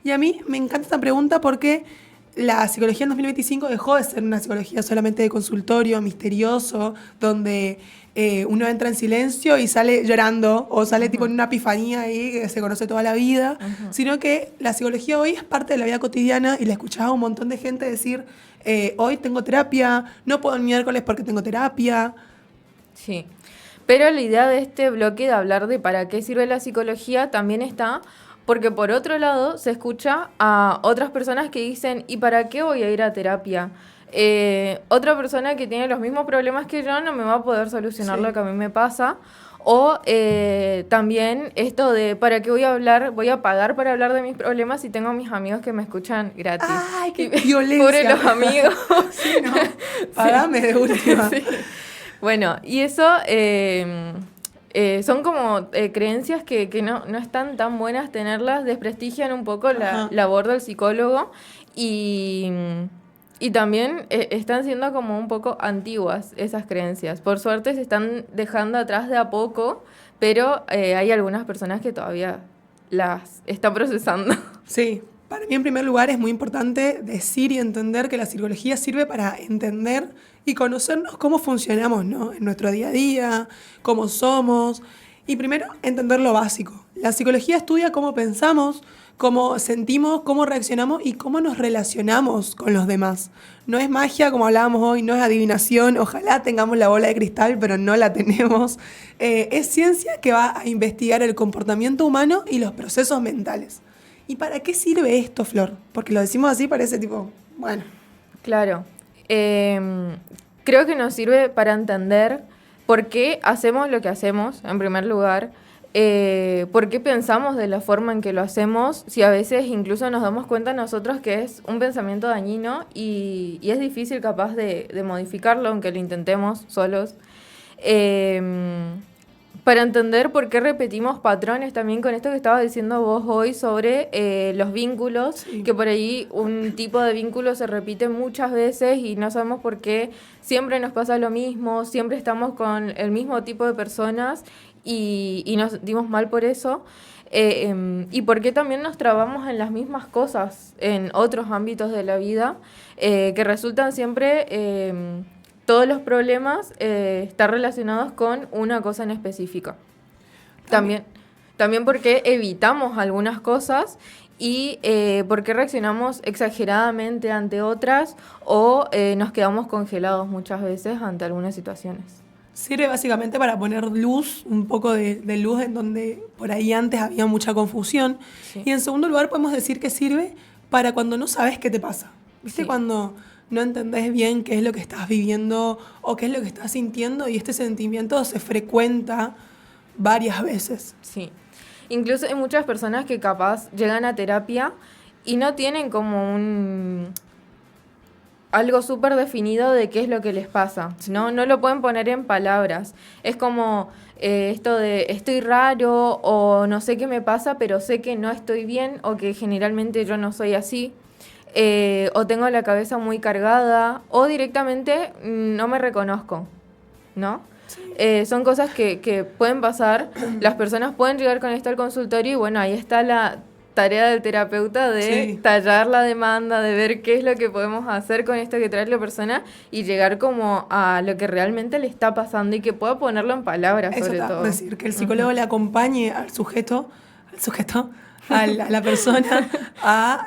Y a mí me encanta esta pregunta porque la psicología en 2025 dejó de ser una psicología solamente de consultorio, misterioso, donde uno entra en silencio y sale llorando o sale tipo en una epifanía ahí que se conoce toda la vida, sino que la psicología hoy es parte de la vida cotidiana y la escuchaba a un montón de gente decir hoy tengo terapia, no puedo el miércoles porque tengo terapia. Sí, Pero la idea de este bloque de hablar de para qué sirve la psicología también está porque por otro lado se escucha a otras personas que dicen, ¿y para qué voy a ir a terapia? Otra persona que tiene los mismos problemas que yo no me va a poder solucionar lo que a mí me pasa. O también esto de, ¿para qué voy a pagar para hablar de mis problemas si tengo a mis amigos que me escuchan gratis? ¡Ay, qué violencia! Pobre los amigos. Sí, no, pagame de última. Sí. Bueno, y eso son como creencias que no están tan buenas tenerlas, desprestigian un poco la labor del psicólogo y también están siendo como un poco antiguas esas creencias. Por suerte se están dejando atrás de a poco, pero hay algunas personas que todavía las están procesando. Sí, para mí en primer lugar es muy importante decir y entender que la psicología sirve para entender y conocernos cómo funcionamos, ¿no? En nuestro día a día, cómo somos. Y primero, entender lo básico. La psicología estudia cómo pensamos, cómo sentimos, cómo reaccionamos y cómo nos relacionamos con los demás. No es magia, como hablábamos hoy, no es adivinación. Ojalá tengamos la bola de cristal, pero no la tenemos. Es ciencia que va a investigar el comportamiento humano y los procesos mentales. ¿Y para qué sirve esto, Flor? Porque lo decimos así, parece tipo, bueno. Claro. Creo que nos sirve para entender por qué hacemos lo que hacemos, en primer lugar. ¿Por qué pensamos de la forma en que lo hacemos? Si a veces incluso nos damos cuenta nosotros que es un pensamiento dañino y es difícil capaz de modificarlo, aunque lo intentemos solos. Para entender por qué repetimos patrones también con esto que estabas diciendo vos hoy sobre los vínculos, que por ahí un tipo de vínculo se repite muchas veces y no sabemos por qué siempre nos pasa lo mismo, siempre estamos con el mismo tipo de personas y nos sentimos mal por eso. Y por qué también nos trabamos en las mismas cosas en otros ámbitos de la vida que resultan siempre... Todos los problemas están relacionados con una cosa en específica. También porque evitamos algunas cosas y porque reaccionamos exageradamente ante otras o nos quedamos congelados muchas veces ante algunas situaciones. Sirve básicamente para poner luz, un poco de luz en donde por ahí antes había mucha confusión. Sí. Y en segundo lugar podemos decir que sirve para cuando no sabes qué te pasa. ¿Viste? Sí. Cuando no entendés bien qué es lo que estás viviendo o qué es lo que estás sintiendo y este sentimiento se frecuenta varias veces. Sí. Incluso hay muchas personas que capaz llegan a terapia y no tienen como algo súper definido de qué es lo que les pasa, ¿no? No lo pueden poner en palabras. Es como esto de estoy raro o no sé qué me pasa, pero sé que no estoy bien o que generalmente yo no soy así. O tengo la cabeza muy cargada o directamente no me reconozco, ¿no? Sí. Son cosas que pueden pasar. Las personas pueden llegar con esto al consultorio y bueno, ahí está la tarea del terapeuta de tallar la demanda, de ver qué es lo que podemos hacer con esto que trae la persona y llegar como a lo que realmente le está pasando y que pueda ponerlo en palabras. Eso sobre todo. Es decir, que el psicólogo le acompañe al sujeto, a la persona a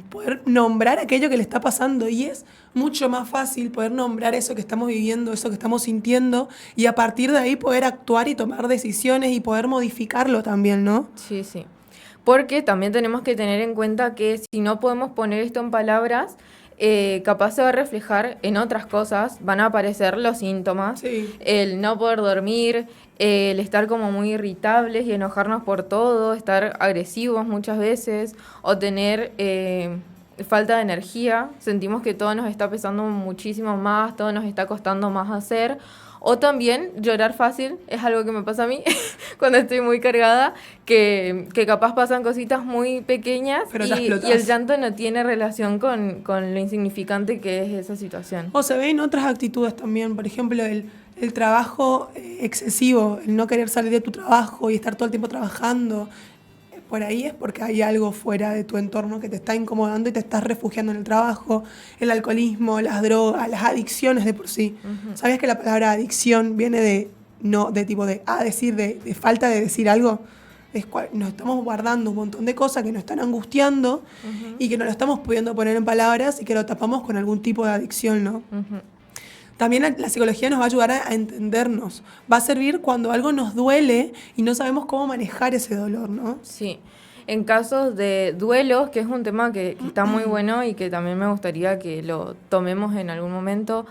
poder nombrar aquello que le está pasando y es mucho más fácil poder nombrar eso que estamos viviendo, eso que estamos sintiendo y a partir de ahí poder actuar y tomar decisiones y poder modificarlo también, ¿no? Sí, sí. Porque también tenemos que tener en cuenta que si no podemos poner esto en palabras, capaz se va a reflejar en otras cosas, van a aparecer los síntomas, el no poder dormir, el estar como muy irritables y enojarnos por todo, estar agresivos muchas veces o tener falta de energía, sentimos que todo nos está pesando muchísimo más, todo nos está costando más hacer. O también llorar fácil, es algo que me pasa a mí cuando estoy muy cargada, que capaz pasan cositas muy pequeñas y el llanto no tiene relación con lo insignificante que es esa situación. O se ven otras actitudes también, por ejemplo, el trabajo excesivo, el no querer salir de tu trabajo y estar todo el tiempo trabajando. Por ahí es porque hay algo fuera de tu entorno que te está incomodando y te estás refugiando en el trabajo, el alcoholismo, las drogas, las adicciones de por sí. Uh-huh. ¿Sabías que la palabra adicción viene de falta de decir algo? Nos estamos guardando un montón de cosas que nos están angustiando y que no lo estamos pudiendo poner en palabras y que lo tapamos con algún tipo de adicción, ¿no? Uh-huh. También la psicología nos va a ayudar a entendernos. Va a servir cuando algo nos duele y no sabemos cómo manejar ese dolor, ¿no? Sí. En casos de duelos, que es un tema que está muy bueno y que también me gustaría que lo tomemos en algún momento,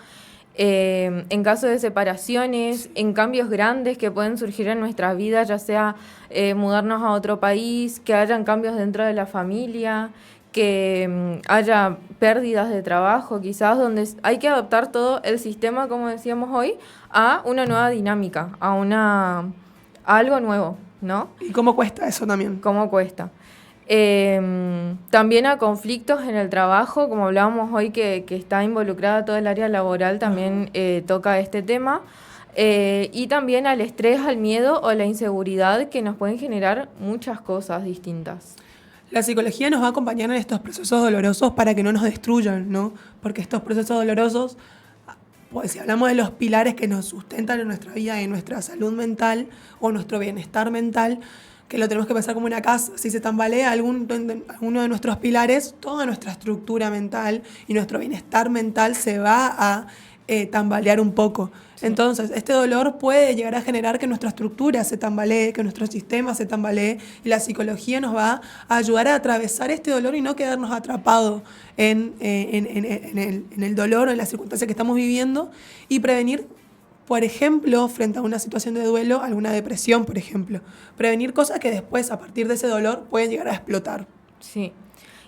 en caso de separaciones, en cambios grandes que pueden surgir en nuestras vidas, ya sea mudarnos a otro país, que hayan cambios dentro de la familia, que haya pérdidas de trabajo, quizás, donde hay que adaptar todo el sistema, como decíamos hoy, a una nueva dinámica, a algo nuevo, ¿no? ¿Y cómo cuesta eso también? ¿Cómo cuesta? También a conflictos en el trabajo, como hablábamos hoy, que está involucrada todo el área laboral, también toca este tema. Y también al estrés, al miedo o la inseguridad, que nos pueden generar muchas cosas distintas. La psicología nos va a acompañar en estos procesos dolorosos para que no nos destruyan, ¿no? Porque estos procesos dolorosos, pues si hablamos de los pilares que nos sustentan en nuestra vida y en nuestra salud mental o nuestro bienestar mental, que lo tenemos que pensar como una casa. Si se tambalea alguno de nuestros pilares, toda nuestra estructura mental y nuestro bienestar mental se va a tambalear un poco. Sí. Entonces, este dolor puede llegar a generar que nuestra estructura se tambalee, que nuestro sistema se tambalee, y la psicología nos va a ayudar a atravesar este dolor y no quedarnos atrapados en el dolor o en la circunstancia que estamos viviendo, y prevenir, por ejemplo, frente a una situación de duelo, alguna depresión, por ejemplo. Prevenir cosas que después, a partir de ese dolor, pueden llegar a explotar. Sí.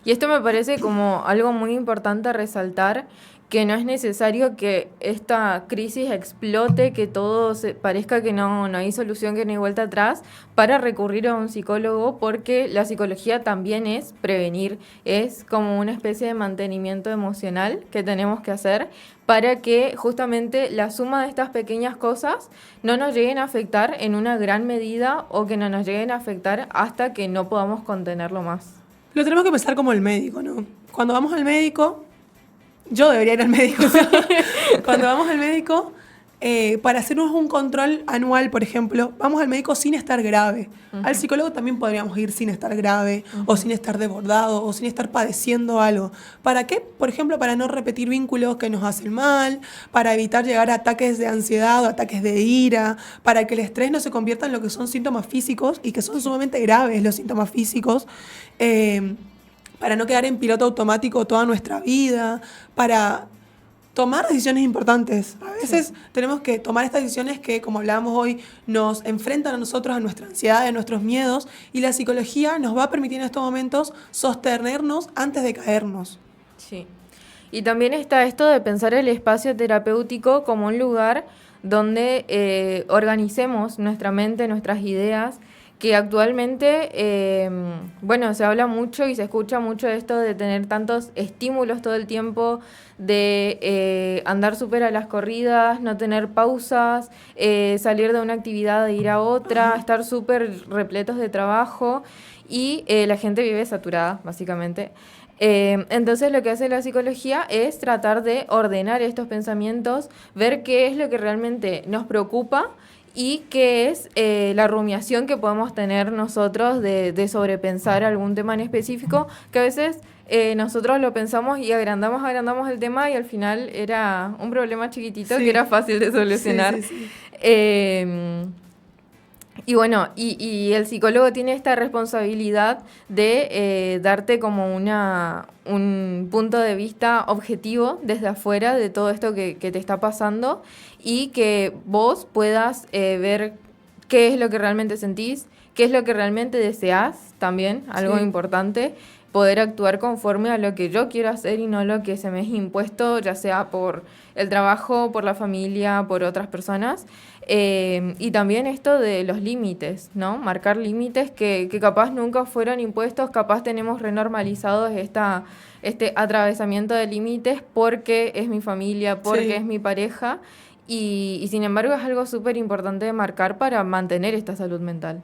Y esto me parece como algo muy importante a resaltar, que no es necesario que esta crisis explote, que todo parezca que no hay solución, que no hay vuelta atrás, para recurrir a un psicólogo, porque la psicología también es prevenir, es como una especie de mantenimiento emocional que tenemos que hacer para que justamente la suma de estas pequeñas cosas no nos lleguen a afectar en una gran medida o que no nos lleguen a afectar hasta que no podamos contenerlo más. Lo tenemos que pensar como el médico, ¿no? Cuando vamos al médico, yo debería ir al médico. Cuando vamos al médico, para hacernos un control anual, por ejemplo, vamos al médico sin estar grave. Uh-huh. Al psicólogo también podríamos ir sin estar grave, uh-huh, o sin estar desbordado, o sin estar padeciendo algo. ¿Para qué? Por ejemplo, para no repetir vínculos que nos hacen mal, para evitar llegar a ataques de ansiedad o ataques de ira, para que el estrés no se convierta en lo que son síntomas físicos, y que son sumamente graves los síntomas físicos, para no quedar en piloto automático toda nuestra vida, para tomar decisiones importantes. A veces tenemos que tomar estas decisiones que, como hablábamos hoy, nos enfrentan a nosotros, a nuestra ansiedad, a nuestros miedos, y la psicología nos va a permitir en estos momentos sostenernos antes de caernos. Sí. Y también está esto de pensar el espacio terapéutico como un lugar donde organicemos nuestra mente, nuestras ideas, que actualmente, se habla mucho y se escucha mucho de esto de tener tantos estímulos todo el tiempo, de andar súper a las corridas, no tener pausas, salir de una actividad, de ir a otra, estar súper repletos de trabajo, y la gente vive saturada, básicamente. Entonces lo que hace la psicología es tratar de ordenar estos pensamientos, ver qué es lo que realmente nos preocupa, y qué es la rumiación que podemos tener nosotros de sobrepensar algún tema en específico, que a veces nosotros lo pensamos y agrandamos el tema, y al final era un problema chiquitito, sí, que era fácil de solucionar. Sí. Y bueno, y el psicólogo tiene esta responsabilidad de darte como un punto de vista objetivo desde afuera de todo esto que te está pasando, y que vos puedas ver qué es lo que realmente sentís, qué es lo que realmente deseás, también, algo importante, poder actuar conforme a lo que yo quiero hacer y no lo que se me es impuesto, ya sea por el trabajo, por la familia, por otras personas. Y también esto de los límites, ¿no? Marcar límites que capaz nunca fueron impuestos, capaz tenemos renormalizados este atravesamiento de límites porque es mi familia, porque es mi pareja, y sin embargo es algo súper importante de marcar para mantener esta salud mental.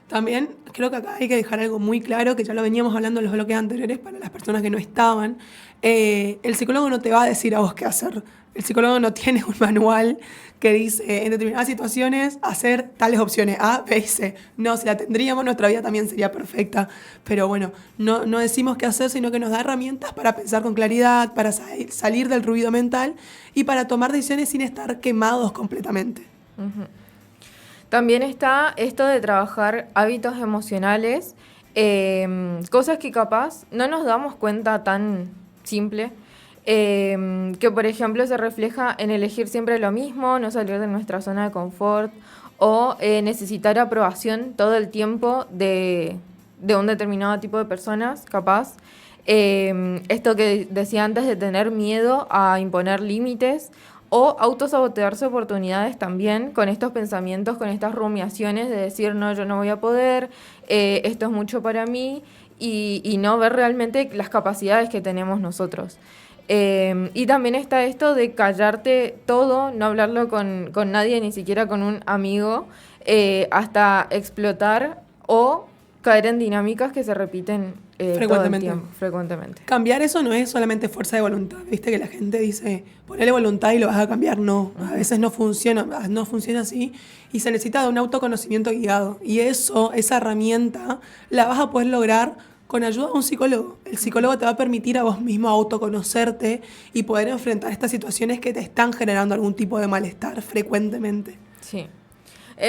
También creo que acá hay que dejar algo muy claro, que ya lo veníamos hablando en los bloques anteriores para las personas que no estaban. El psicólogo no te va a decir a vos qué hacer. El psicólogo no tiene un manual que dice en determinadas situaciones hacer tales opciones A, B y C. No, si la tendríamos, nuestra vida también sería perfecta. Pero bueno, no decimos qué hacer, sino que nos da herramientas para pensar con claridad, para salir del ruido mental y para tomar decisiones sin estar quemados completamente. Uh-huh. También está esto de trabajar hábitos emocionales, cosas que capaz no nos damos cuenta tan simple, que por ejemplo se refleja en elegir siempre lo mismo, no salir de nuestra zona de confort o necesitar aprobación todo el tiempo de un determinado tipo de personas, capaz. Esto que decía antes de tener miedo a imponer límites o autosabotearse oportunidades también con estos pensamientos, con estas rumiaciones de decir, no, yo no voy a poder, esto es mucho para mí, y no ver realmente las capacidades que tenemos nosotros. Y también está esto de callarte todo, no hablarlo con nadie, ni siquiera con un amigo, hasta explotar o caer en dinámicas que se repiten todo el tiempo, frecuentemente. Cambiar eso no es solamente fuerza de voluntad. Viste que la gente dice, ponele voluntad y lo vas a cambiar. No, a veces no funciona así y se necesita de un autoconocimiento guiado. Y esa herramienta la vas a poder lograr con ayuda de un psicólogo. El psicólogo te va a permitir a vos mismo autoconocerte y poder enfrentar estas situaciones que te están generando algún tipo de malestar frecuentemente. Sí.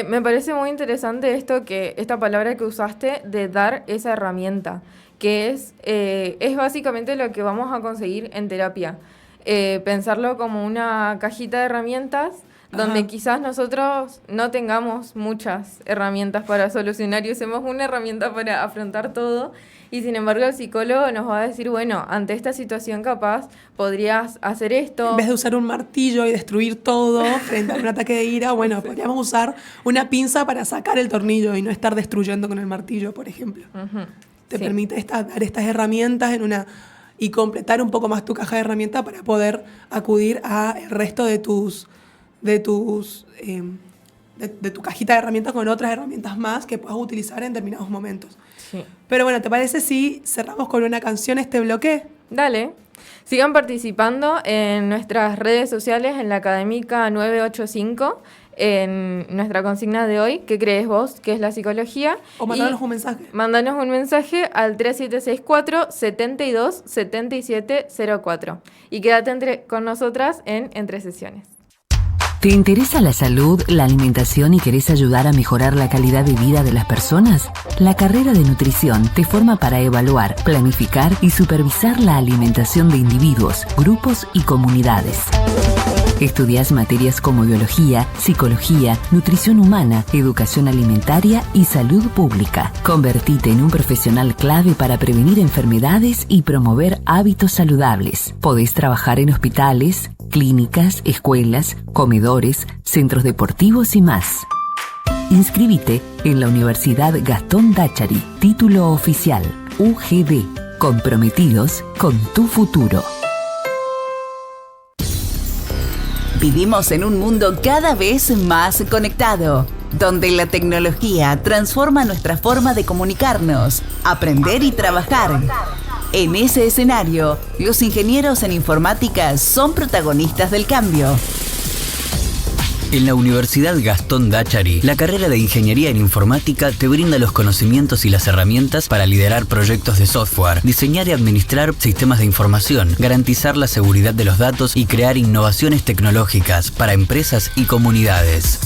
Me parece muy interesante esta palabra que usaste de dar esa herramienta, que es básicamente lo que vamos a conseguir en terapia. Pensarlo como una cajita de herramientas donde quizás nosotros no tengamos muchas herramientas para solucionar y usemos una herramienta para afrontar todo. Y sin embargo el psicólogo nos va a decir, bueno, ante esta situación capaz podrías hacer esto. En vez de usar un martillo y destruir todo frente a un ataque de ira, bueno, podríamos usar una pinza para sacar el tornillo y no estar destruyendo con el martillo, por ejemplo. Uh-huh. Te permite dar estas herramientas y completar un poco más tu caja de herramientas para poder acudir al resto de tu cajita de herramientas con otras herramientas más que puedas utilizar en determinados momentos. Sí. Pero bueno, ¿te parece si cerramos con una canción este bloque? Dale. Sigan participando en nuestras redes sociales, en la Académica 985, en nuestra consigna de hoy, ¿qué crees vos que es la psicología? O mandanos un mensaje. Mándanos un mensaje al 3764-727704. Y quédate con nosotras en Entre Sesiones. ¿Te interesa la salud, la alimentación y querés ayudar a mejorar la calidad de vida de las personas? La carrera de nutrición te forma para evaluar, planificar y supervisar la alimentación de individuos, grupos y comunidades. Estudias materias como biología, psicología, nutrición humana, educación alimentaria y salud pública. Convertite en un profesional clave para prevenir enfermedades y promover hábitos saludables. Podés trabajar en hospitales, clínicas, escuelas, comedores, centros deportivos y más. Inscríbete en la Universidad Gastón Dachari, título oficial, UGD, comprometidos con tu futuro. Vivimos en un mundo cada vez más conectado, donde la tecnología transforma nuestra forma de comunicarnos, aprender y trabajar. En ese escenario, los ingenieros en informática son protagonistas del cambio. En la Universidad Gastón Dachari, la carrera de Ingeniería en Informática te brinda los conocimientos y las herramientas para liderar proyectos de software, diseñar y administrar sistemas de información, garantizar la seguridad de los datos y crear innovaciones tecnológicas para empresas y comunidades.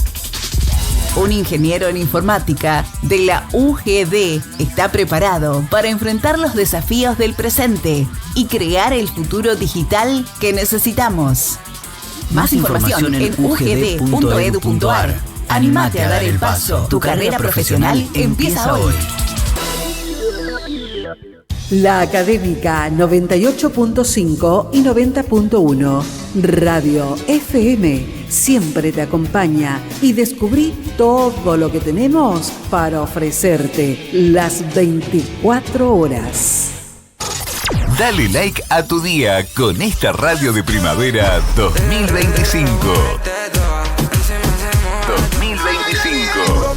Un ingeniero en informática de la UGD está preparado para enfrentar los desafíos del presente y crear el futuro digital que necesitamos. Más información en ugd.edu.ar. Anímate a dar el paso. Tu carrera profesional empieza hoy. La Académica 98.5 y 90.1. Radio FM siempre te acompaña y descubrí todo lo que tenemos para ofrecerte las 24 horas. Dale like a tu día con esta radio de primavera 2025. 2025.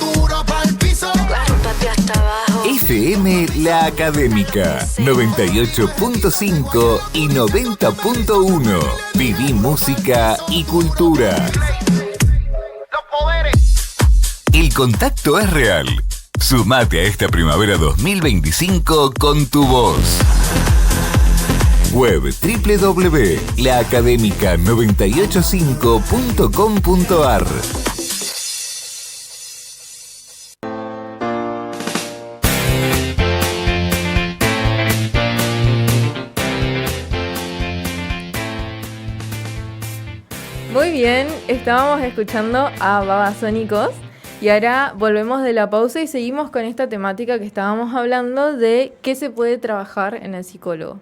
Duro pa'l piso, FM La Académica 98.5 y 90.1. Viví música y cultura. El contacto es real. Sumate a esta primavera 2025 con tu voz. Web www.laacademica985.com.ar. Muy bien, estábamos escuchando a Babasónicos y ahora volvemos de la pausa y seguimos con esta temática que estábamos hablando de qué se puede trabajar en el psicólogo.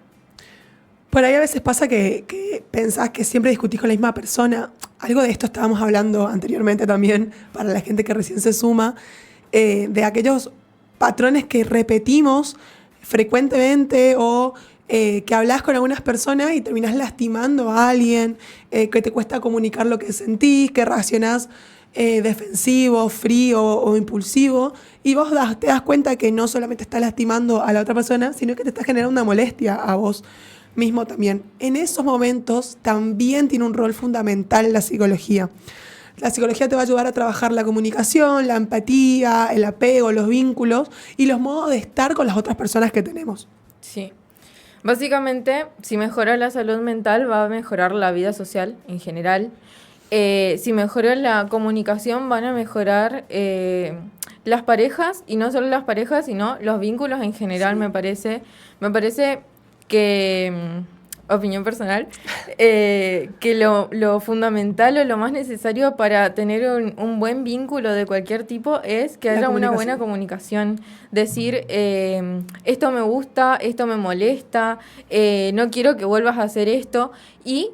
Por ahí a veces pasa que pensás que siempre discutís con la misma persona. Algo de esto estábamos hablando anteriormente también, para la gente que recién se suma, de aquellos patrones que repetimos frecuentemente o que hablas con algunas personas y terminás lastimando a alguien, que te cuesta comunicar lo que sentís, que reaccionás defensivo, frío o impulsivo, y vos te das cuenta que no solamente estás lastimando a la otra persona, sino que te estás generando una molestia a vos mismo también. En esos momentos también tiene un rol fundamental la psicología. La psicología te va a ayudar a trabajar la comunicación, la empatía, el apego, los vínculos y los modos de estar con las otras personas que tenemos. Sí. Básicamente, si mejora la salud mental, va a mejorar la vida social en general. Si mejora la comunicación, van a mejorar las parejas, y no solo las parejas, sino los vínculos en general, sí. Me parece que, opinión personal, que lo fundamental o lo más necesario para tener un buen vínculo de cualquier tipo es que haya una buena comunicación. Decir, esto me gusta, esto me molesta, no quiero que vuelvas a hacer esto, y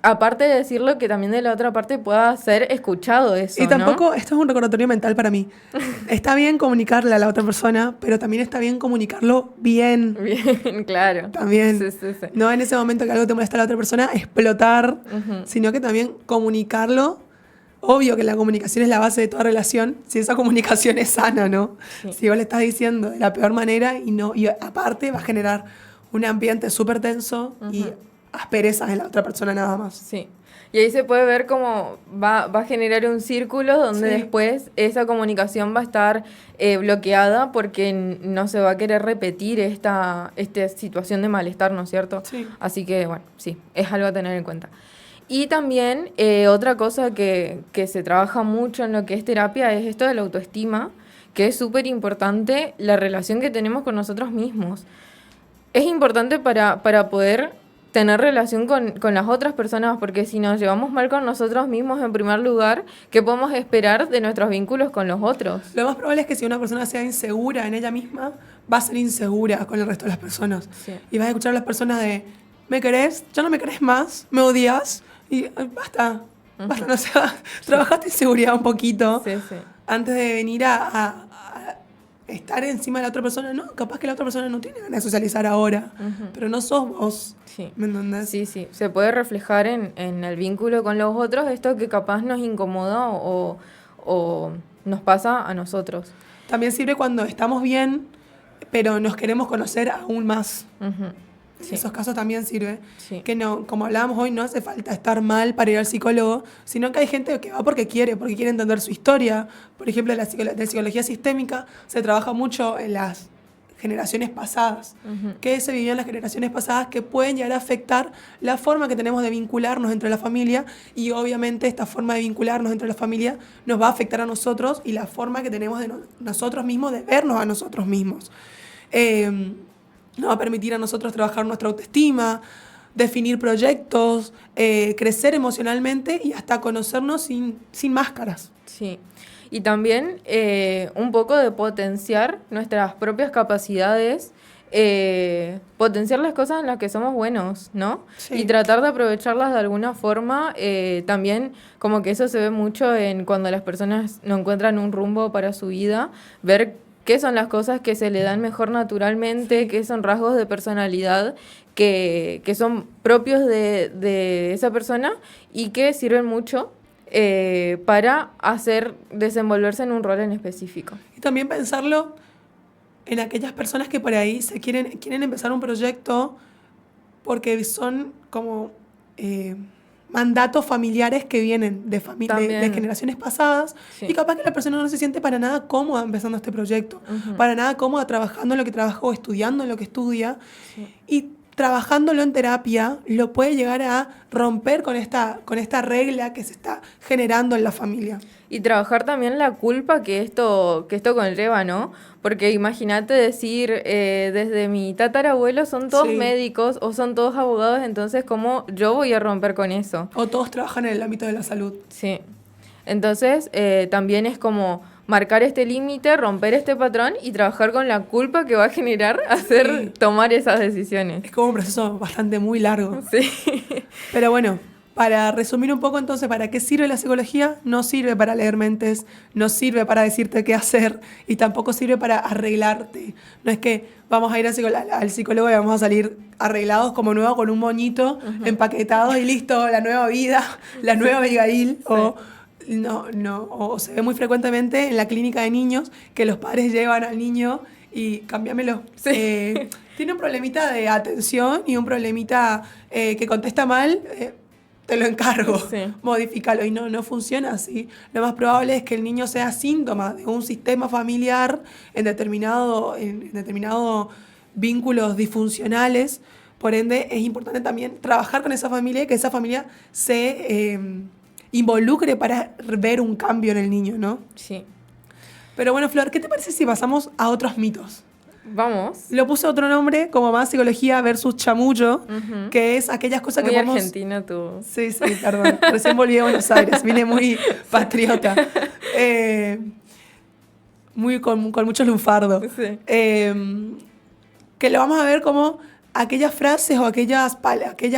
aparte de decirlo, que también de la otra parte pueda ser escuchado eso, y tampoco, ¿no? Esto es un recordatorio mental para mí. Está bien comunicarle a la otra persona, pero también está bien comunicarlo bien. Bien, claro. También. Sí. No en ese momento que algo te molesta a la otra persona, explotar, sino que también comunicarlo. Obvio que la comunicación es la base de toda relación, si esa comunicación es sana, ¿no? Sí. Si vos le estás diciendo de la peor manera y aparte va a generar un ambiente súper tenso y asperezas en la otra persona nada más. Sí. Y ahí se puede ver cómo va a generar un círculo donde después esa comunicación va a estar bloqueada porque no se va a querer repetir esta situación de malestar, ¿no es cierto? Sí. Así que, bueno, sí, es algo a tener en cuenta. Y también otra cosa que se trabaja mucho en lo que es terapia es esto de la autoestima, que es súper importante, la relación que tenemos con nosotros mismos. Es importante para poder tener relación con las otras personas, porque si nos llevamos mal con nosotros mismos en primer lugar, ¿qué podemos esperar de nuestros vínculos con los otros? Lo más probable es que si una persona sea insegura en ella misma, va a ser insegura con el resto de las personas. Sí. Y vas a escuchar a las personas de, ¿me querés? ¿Ya no me querés más? ¿Me odias? Y basta, no sé, trabajaste inseguridad un poquito antes de venir a estar encima de la otra persona. No, capaz que la otra persona no tiene ganas de socializar ahora, pero no sos vos. Sí. ¿Me entendés? Sí. Se puede reflejar en el vínculo con los otros esto que capaz nos incomoda o nos pasa a nosotros. También sirve cuando estamos bien, pero nos queremos conocer aún más. En esos casos también sirve. Sí. Que no, como hablábamos hoy, no hace falta estar mal para ir al psicólogo, sino que hay gente que va porque quiere entender su historia. Por ejemplo, de psicología sistémica se trabaja mucho en las generaciones pasadas. ¿Qué se vivió en las generaciones pasadas que pueden llegar a afectar la forma que tenemos de vincularnos entre la familia? Y obviamente esta forma de vincularnos entre la familia nos va a afectar a nosotros y la forma que tenemos de nosotros mismos de vernos a nosotros mismos. Nos va a permitir a nosotros trabajar nuestra autoestima, definir proyectos, crecer emocionalmente y hasta conocernos sin máscaras. Sí, y también un poco de potenciar nuestras propias capacidades, potenciar las cosas en las que somos buenos, ¿no? Sí. Y tratar de aprovecharlas de alguna forma. También como que eso se ve mucho en cuando las personas no encuentran un rumbo para su vida, ver qué son las cosas que se le dan mejor naturalmente, qué son rasgos de personalidad que son propios de esa persona y que sirven mucho para desenvolverse en un rol en específico. Y también pensarlo en aquellas personas que por ahí quieren empezar un proyecto porque son como mandatos familiares que vienen de generaciones pasadas, Sí. y capaz que la persona no se siente para nada cómoda empezando este proyecto, para nada cómoda trabajando en lo que trabaja o estudiando en lo que estudia, y trabajándolo en terapia lo puede llegar a romper con esta regla que se está generando en la familia. Y trabajar también la culpa que esto conlleva, ¿no? Porque imagínate decir, desde mi tatarabuelo son todos Sí. médicos o son todos abogados, entonces ¿cómo yo voy a romper con eso? O todos trabajan en el ámbito de la salud. Sí. Entonces, también es como marcar este límite, romper este patrón y trabajar con la culpa que va a generar tomar esas decisiones. Es como un proceso bastante muy largo. Sí. Pero bueno, para resumir un poco entonces, ¿para qué sirve la psicología? No sirve para leer mentes, no sirve para decirte qué hacer y tampoco sirve para arreglarte. No es que vamos a ir al psicólogo y vamos a salir arreglados como nuevos con un moñito, empaquetados y listo, la nueva vida, la nueva Abigail. Sí. O se ve muy frecuentemente en la clínica de niños que los padres llevan al niño y cámbiamelo. Sí. Tiene un problemita de atención y un problemita que contesta mal, te lo encargo, modifícalo. Y no funciona así. Lo más probable es que el niño sea síntoma de un sistema familiar en determinado vínculos disfuncionales. Por ende, es importante también trabajar con esa familia y que esa familia se involucre para ver un cambio en el niño, ¿no? Sí. Pero bueno, Flor, ¿qué te parece si pasamos a otros mitos? Vamos. Lo puse otro nombre, como más psicología versus chamullo, que es aquellas cosas muy que podemos... argentina tú. Sí, perdón. Recién volví a Buenos Aires, vine muy patriota. Con mucho lunfardo. Sí. Que lo vamos a ver como aquellas frases o aquellas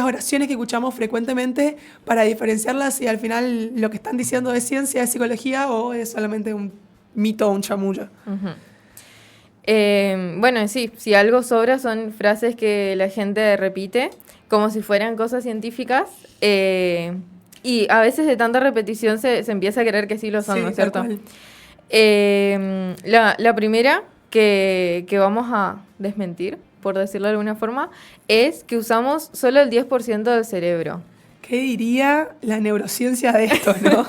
oraciones que escuchamos frecuentemente para diferenciarlas si al final lo que están diciendo es ciencia, es psicología o es solamente un mito o un chamullo. Bueno, sí, si algo sobra son frases que la gente repite como si fueran cosas científicas y a veces de tanta repetición se empieza a creer que sí lo son, ¿no es cierto? La primera que vamos a desmentir, por decirlo de alguna forma, es que usamos solo el 10% del cerebro. ¿Qué diría la neurociencia de esto, no?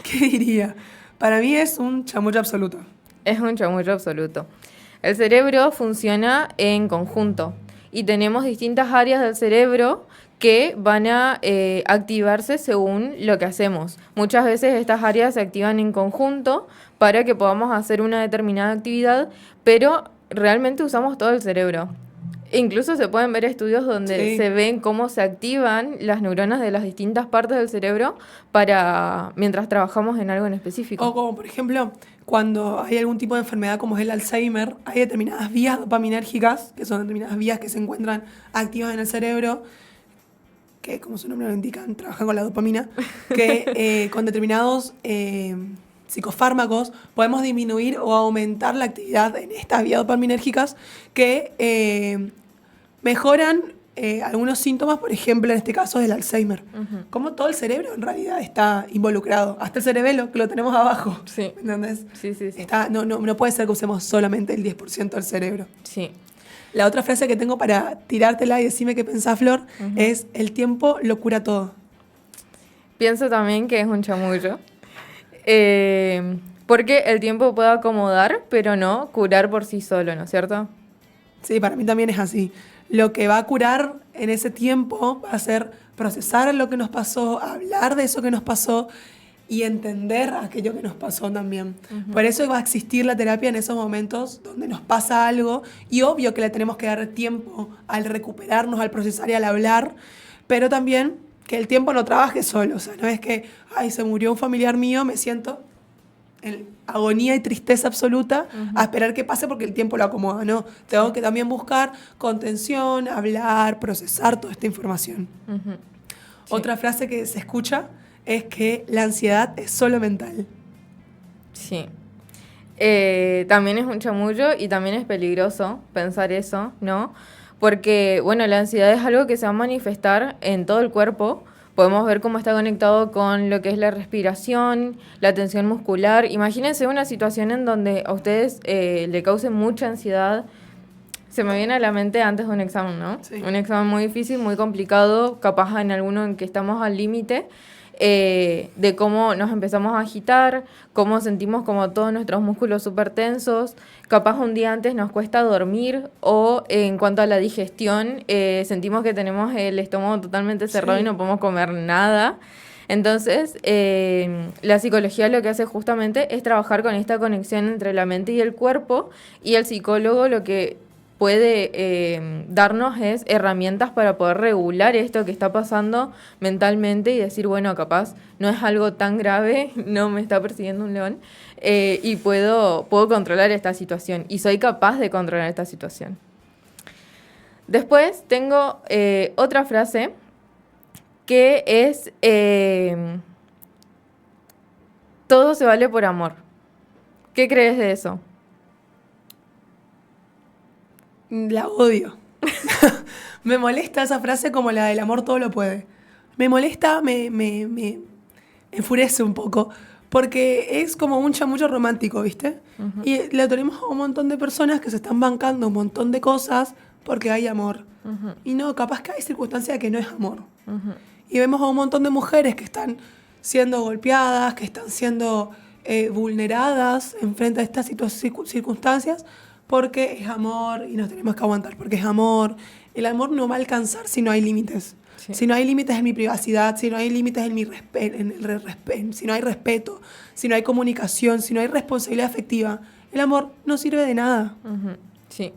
¿Qué diría? Para mí es un chamullo absoluto. Es un chamullo absoluto. El cerebro funciona en conjunto y tenemos distintas áreas del cerebro que van a activarse según lo que hacemos. Muchas veces estas áreas se activan en conjunto para que podamos hacer una determinada actividad, pero realmente usamos todo el cerebro. Incluso se pueden ver estudios donde se ven cómo se activan las neuronas de las distintas partes del cerebro mientras trabajamos en algo en específico. O como, por ejemplo, cuando hay algún tipo de enfermedad como es el Alzheimer, hay determinadas vías dopaminérgicas, que son determinadas vías que se encuentran activas en el cerebro, que como su nombre lo indican, trabajan con la dopamina, que con determinados psicofármacos podemos disminuir o aumentar la actividad en estas vías dopaminérgicas que mejoran algunos síntomas, por ejemplo, en este caso del Alzheimer. Como todo el cerebro en realidad está involucrado, hasta el cerebelo, que lo tenemos abajo. Sí. ¿Entendés? Sí. No puede ser que usemos solamente el 10% del cerebro. Sí. La otra frase que tengo para tirártela y decirme qué pensás, Flor, es: el tiempo lo cura todo. Pienso también que es un chamullo. Porque el tiempo puede acomodar, pero no curar por sí solo, ¿no es cierto? Sí, para mí también es así. Lo que va a curar en ese tiempo va a ser procesar lo que nos pasó, hablar de eso que nos pasó y entender aquello que nos pasó también. Por eso va a existir la terapia en esos momentos donde nos pasa algo, y obvio que le tenemos que dar tiempo al recuperarnos, al procesar y al hablar, pero también que el tiempo no trabaje solo. O sea, no es que, ay, se murió un familiar mío, me siento en agonía y tristeza absoluta a esperar que pase porque el tiempo lo acomoda. No, tengo que también buscar contención, hablar, procesar toda esta información. Otra frase que se escucha es que la ansiedad es solo mental. Sí. También es un chamullo y también es peligroso pensar eso, ¿no? Porque, bueno, la ansiedad es algo que se va a manifestar en todo el cuerpo podemos ver cómo está conectado con lo que es la respiración, la tensión muscular. Imagínense una situación en donde a ustedes le cause mucha ansiedad. Se me viene a la mente antes de un examen, ¿no? Sí. Un examen muy difícil, muy complicado, capaz en alguno en que estamos al límite, de cómo nos empezamos a agitar, cómo sentimos como todos nuestros músculos súper tensos, capaz un día antes nos cuesta dormir, o en cuanto a la digestión, sentimos que tenemos el estómago totalmente cerrado y no podemos comer nada. Entonces, la psicología lo que hace justamente es trabajar con esta conexión entre la mente y el cuerpo, y el psicólogo lo que puede darnos es herramientas para poder regular esto que está pasando mentalmente y decir, bueno, capaz no es algo tan grave, no me está persiguiendo un león, y puedo controlar esta situación, y soy capaz de controlar esta situación. Después tengo otra frase que es, todo se vale por amor. ¿Qué crees de eso? La odio. Me molesta esa frase como la del amor todo lo puede. Me molesta, me enfurece un poco, porque es como un chamullo romántico, ¿viste? Uh-huh. Y le tenemos a un montón de personas que se están bancando un montón de cosas porque hay amor. Uh-huh. Y no, capaz que hay circunstancias que no es amor. Uh-huh. Y vemos a un montón de mujeres que están siendo golpeadas, que están siendo vulneradas en frente a estas circunstancias, porque es amor y nos tenemos que aguantar, porque es amor. El amor no va a alcanzar si no hay límites. Sí. Si no hay límites en mi privacidad, si no hay límites en mi respeto, si no hay respeto, si no hay comunicación, si no hay responsabilidad afectiva, el amor no sirve de nada. Uh-huh. Sí.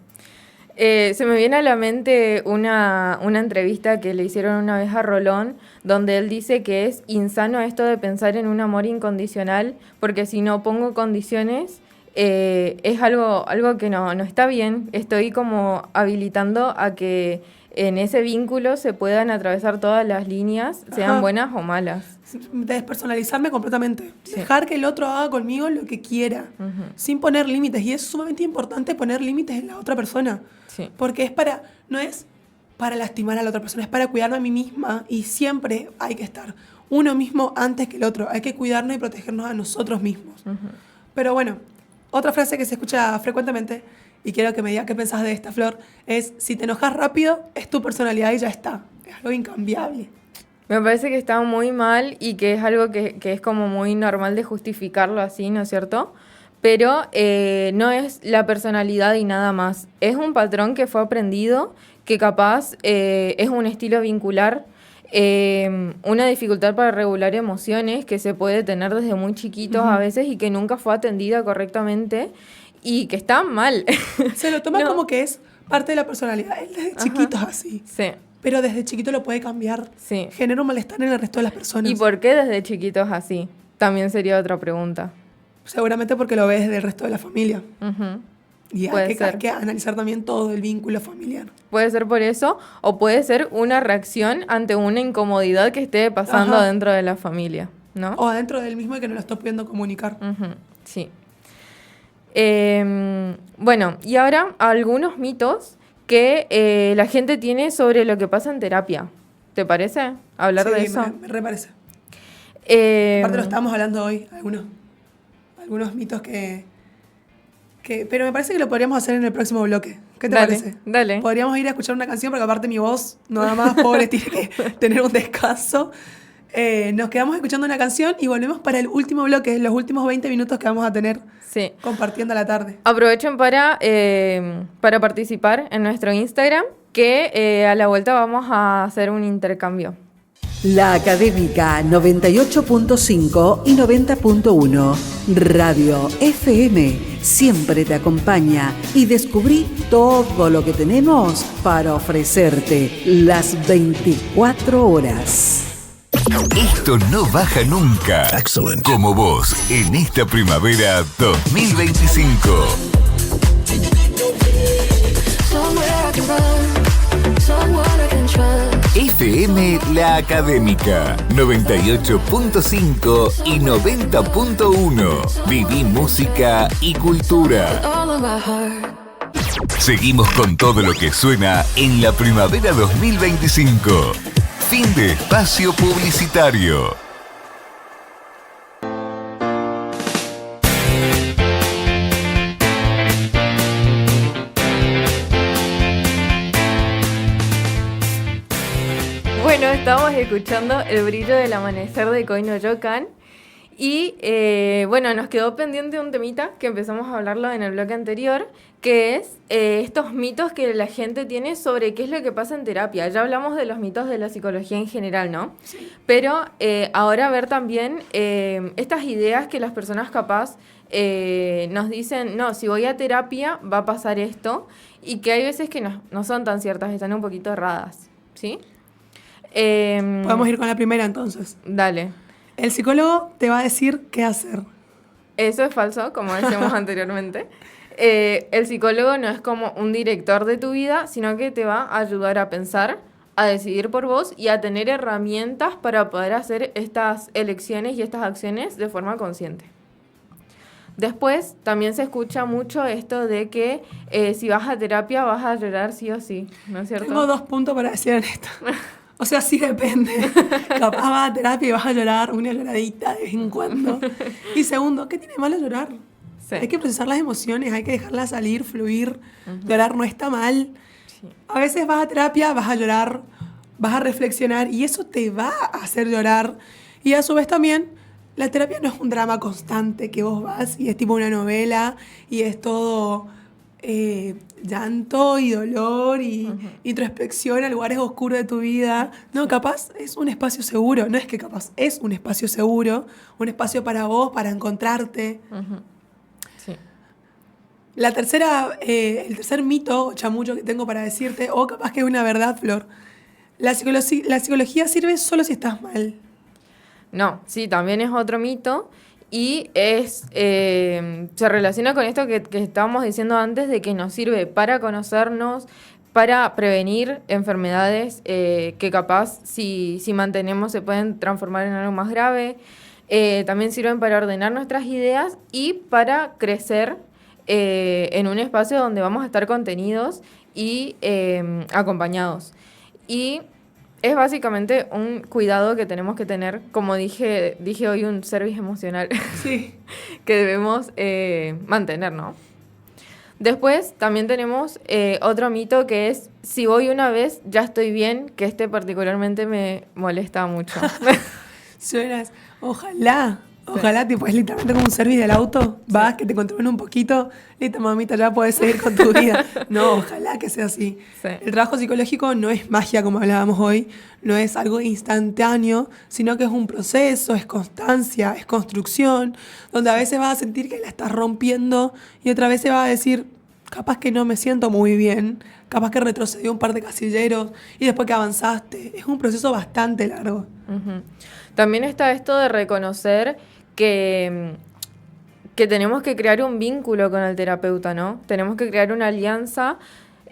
Se me viene a la mente una entrevista que le hicieron una vez a Rolón, donde él dice que es insano esto de pensar en un amor incondicional, porque si no pongo condiciones, es algo que no está bien. Estoy como habilitando a que en ese vínculo se puedan atravesar todas las líneas, sean Ajá. buenas o malas. Despersonalizarme completamente. Sí. Dejar que el otro haga conmigo lo que quiera, uh-huh. sin poner límites. Y es sumamente importante poner límites en la otra persona. Sí. Porque no es para lastimar a la otra persona, es para cuidarme a mí misma. Y siempre hay que estar uno mismo antes que el otro. Hay que cuidarnos y protegernos a nosotros mismos. Uh-huh. Pero bueno, otra frase que se escucha frecuentemente, y quiero que me digas qué pensás de esta, Flor, es: si te enojas rápido, es tu personalidad y ya está. Es algo incambiable. Me parece que está muy mal y que es algo que es como muy normal de justificarlo así, ¿no es cierto? Pero no es la personalidad y nada más. Es un patrón que fue aprendido, que capaz es un estilo vincular, una dificultad para regular emociones que se puede tener desde muy chiquitos uh-huh. a veces y que nunca fue atendida correctamente y que está mal. Se lo toma como que es parte de la personalidad. Él desde chiquitos así. Sí. Pero desde chiquito lo puede cambiar. Sí. Genera un malestar en el resto de las personas. ¿Y por qué desde chiquitos así? También sería otra pregunta. Seguramente porque lo ves del resto de la familia. Uh-huh. Y hay que analizar también todo el vínculo familiar. Puede ser por eso, o puede ser una reacción ante una incomodidad que esté pasando Ajá. dentro de la familia, ¿no? O adentro del mismo y que no lo está pudiendo comunicar. Uh-huh. Sí. Bueno, y ahora algunos mitos que la gente tiene sobre lo que pasa en terapia. ¿Te parece hablar de eso? Me reparece. Aparte lo estábamos hablando hoy, algunos mitos que... Pero me parece que lo podríamos hacer en el próximo bloque. ¿Qué te parece? Dale. Podríamos ir a escuchar una canción, porque aparte mi voz, nada más, pobre, tiene que tener un descanso. Nos quedamos escuchando una canción y volvemos para el último bloque, los últimos 20 minutos que vamos a tener compartiendo la tarde. Aprovechen para participar en nuestro Instagram, que a la vuelta vamos a hacer un intercambio. La Académica 98.5 y 90.1. Radio FM siempre te acompaña y descubrí todo lo que tenemos para ofrecerte las 24 horas. Esto no baja nunca. Excellent. Como vos, en esta primavera 2025. FM La Académica 98.5 y 90.1. Viví música y cultura. Seguimos con todo lo que suena en la primavera 2025. Fin de espacio publicitario. Bueno, estamos escuchando El brillo del amanecer de Koi no Yokan. Y bueno, nos quedó pendiente un temita que empezamos a hablarlo en el bloque anterior, que es estos mitos que la gente tiene sobre qué es lo que pasa en terapia. Ya hablamos de los mitos de la psicología en general, ¿no? Sí. Pero ahora ver también estas ideas que las personas capaz nos dicen, no, si voy a terapia va a pasar esto, y que hay veces que no son tan ciertas, están un poquito erradas, ¿sí? Podemos ir con la primera entonces. Dale. El psicólogo te va a decir qué hacer. Eso es falso, como decíamos anteriormente. El psicólogo no es como un director de tu vida, sino que te va a ayudar a pensar, a decidir por vos y a tener herramientas para poder hacer estas elecciones y estas acciones de forma consciente. Después, también se escucha mucho esto de que si vas a terapia vas a llorar sí o sí, ¿no es cierto? Tengo 2 puntos para decir en esto. O sea, sí depende. Capaz vas a terapia y vas a llorar una lloradita de vez en cuando. Y segundo, ¿qué tiene de malo llorar? Sí. Hay que procesar las emociones, hay que dejarlas salir, fluir. Llorar no está mal. Sí. A veces vas a terapia, vas a llorar, vas a reflexionar y eso te va a hacer llorar. Y a su vez también, la terapia no es un drama constante que vos vas y es tipo una novela y es todo llanto y dolor y introspección a lugares oscuros de tu vida. No, capaz es un espacio seguro. No es que capaz, es un espacio seguro, un espacio para vos, para encontrarte. Sí. El tercer mito o chamullo que tengo para decirte, o capaz que es una verdad, Flor, la psicología sirve solo si estás mal. No, sí, también es otro mito. Y se relaciona con esto que estábamos diciendo antes, de que nos sirve para conocernos, para prevenir enfermedades que capaz si mantenemos se pueden transformar en algo más grave. También sirven para ordenar nuestras ideas y para crecer en un espacio donde vamos a estar contenidos y acompañados. Y es básicamente un cuidado que tenemos que tener, como dije hoy, un service emocional sí. que debemos mantener, ¿no? Después también tenemos otro mito que es, si voy una vez ya estoy bien, que particularmente me molesta mucho. Suenas, ojalá, tipo, es literalmente como un service del auto, vas, que te controlen un poquito, listo, mamita, ya puedes seguir con tu vida. No, ojalá que sea así. Sí. El trabajo psicológico no es magia, como hablábamos hoy, no es algo instantáneo, sino que es un proceso, es constancia, es construcción, donde a veces vas a sentir que la estás rompiendo y otra vez se vas a decir, capaz que no me siento muy bien, capaz que retrocedió un par de casilleros y después que avanzaste. Es un proceso bastante largo. También está esto de reconocer que tenemos que crear un vínculo con el terapeuta, ¿no? Tenemos que crear una alianza.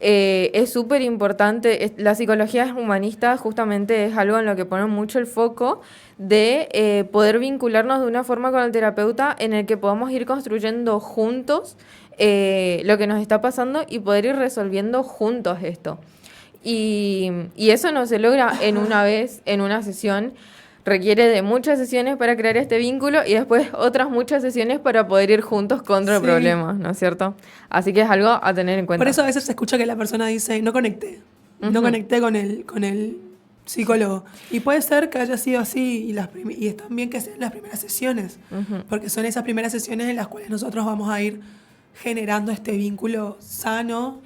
Es súper importante. La psicología humanista justamente es algo en lo que ponen mucho el foco de poder vincularnos de una forma con el terapeuta en el que podamos ir construyendo juntos lo que nos está pasando y poder ir resolviendo juntos esto. Y eso no se logra en una vez, en una sesión. Requiere de muchas sesiones para crear este vínculo y después otras muchas sesiones para poder ir juntos contra el problema, ¿no es cierto? Así que es algo a tener en cuenta. Por eso a veces se escucha que la persona dice, no conecté con el psicólogo. Y puede ser que haya sido así y es también que sean las primeras sesiones, porque son esas primeras sesiones en las cuales nosotros vamos a ir generando este vínculo sano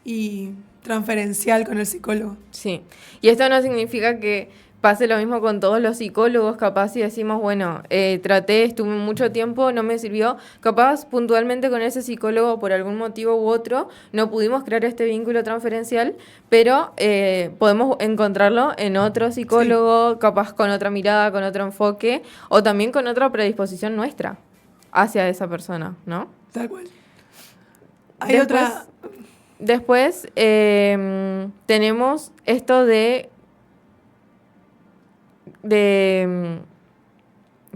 y transferencial con el psicólogo. Sí, y esto no significa que pase lo mismo con todos los psicólogos, capaz si decimos, bueno, estuve mucho tiempo, no me sirvió, capaz puntualmente con ese psicólogo por algún motivo u otro no pudimos crear este vínculo transferencial, pero podemos encontrarlo en otro psicólogo, capaz con otra mirada, con otro enfoque, o también con otra predisposición nuestra hacia esa persona, ¿no? Tal cual. Después tenemos esto de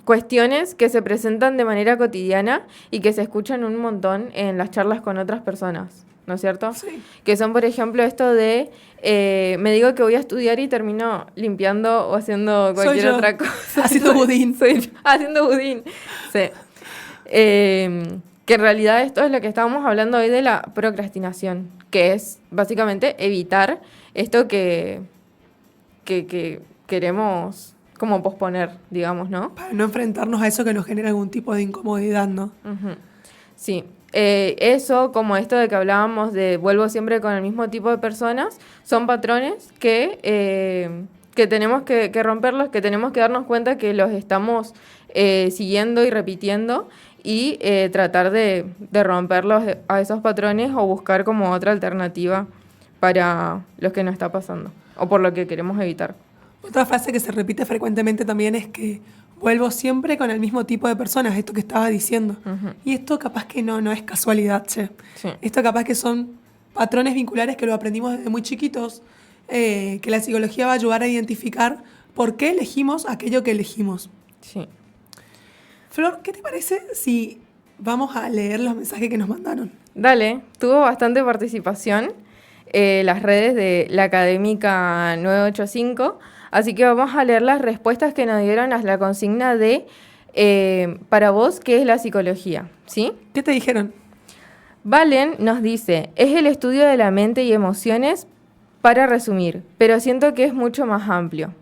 cuestiones que se presentan de manera cotidiana y que se escuchan un montón en las charlas con otras personas, ¿no es cierto? Sí. Que son, por ejemplo, esto de me digo que voy a estudiar y termino limpiando o haciendo cualquier otra cosa. Haciendo budín. Soy yo, haciendo budín. Sí. Que en realidad esto es lo que estábamos hablando hoy de la procrastinación, que es básicamente evitar esto que queremos como posponer, digamos, ¿no? Para no enfrentarnos a eso que nos genera algún tipo de incomodidad, ¿no? Uh-huh. Sí. Eso, como esto de que hablábamos de vuelvo siempre con el mismo tipo de personas, son patrones que tenemos que romperlos, que tenemos que darnos cuenta que los estamos siguiendo y repitiendo y tratar de romperlos a esos patrones o buscar como otra alternativa para lo que nos está pasando o por lo que queremos evitar. Otra frase que se repite frecuentemente también es que vuelvo siempre con el mismo tipo de personas, esto que estaba diciendo. Uh-huh. Y esto capaz que no es casualidad, che. Sí. Esto capaz que son patrones vinculares que lo aprendimos desde muy chiquitos, que la psicología va a ayudar a identificar por qué elegimos aquello que elegimos. Sí. Flor, ¿qué te parece si vamos a leer los mensajes que nos mandaron? Dale, tuvo bastante participación las redes de la Académica 985, así que vamos a leer las respuestas que nos dieron a la consigna de para vos, ¿qué es la psicología? ¿Sí? ¿Qué te dijeron? Valen nos dice, es el estudio de la mente y emociones para resumir, pero siento que es mucho más amplio.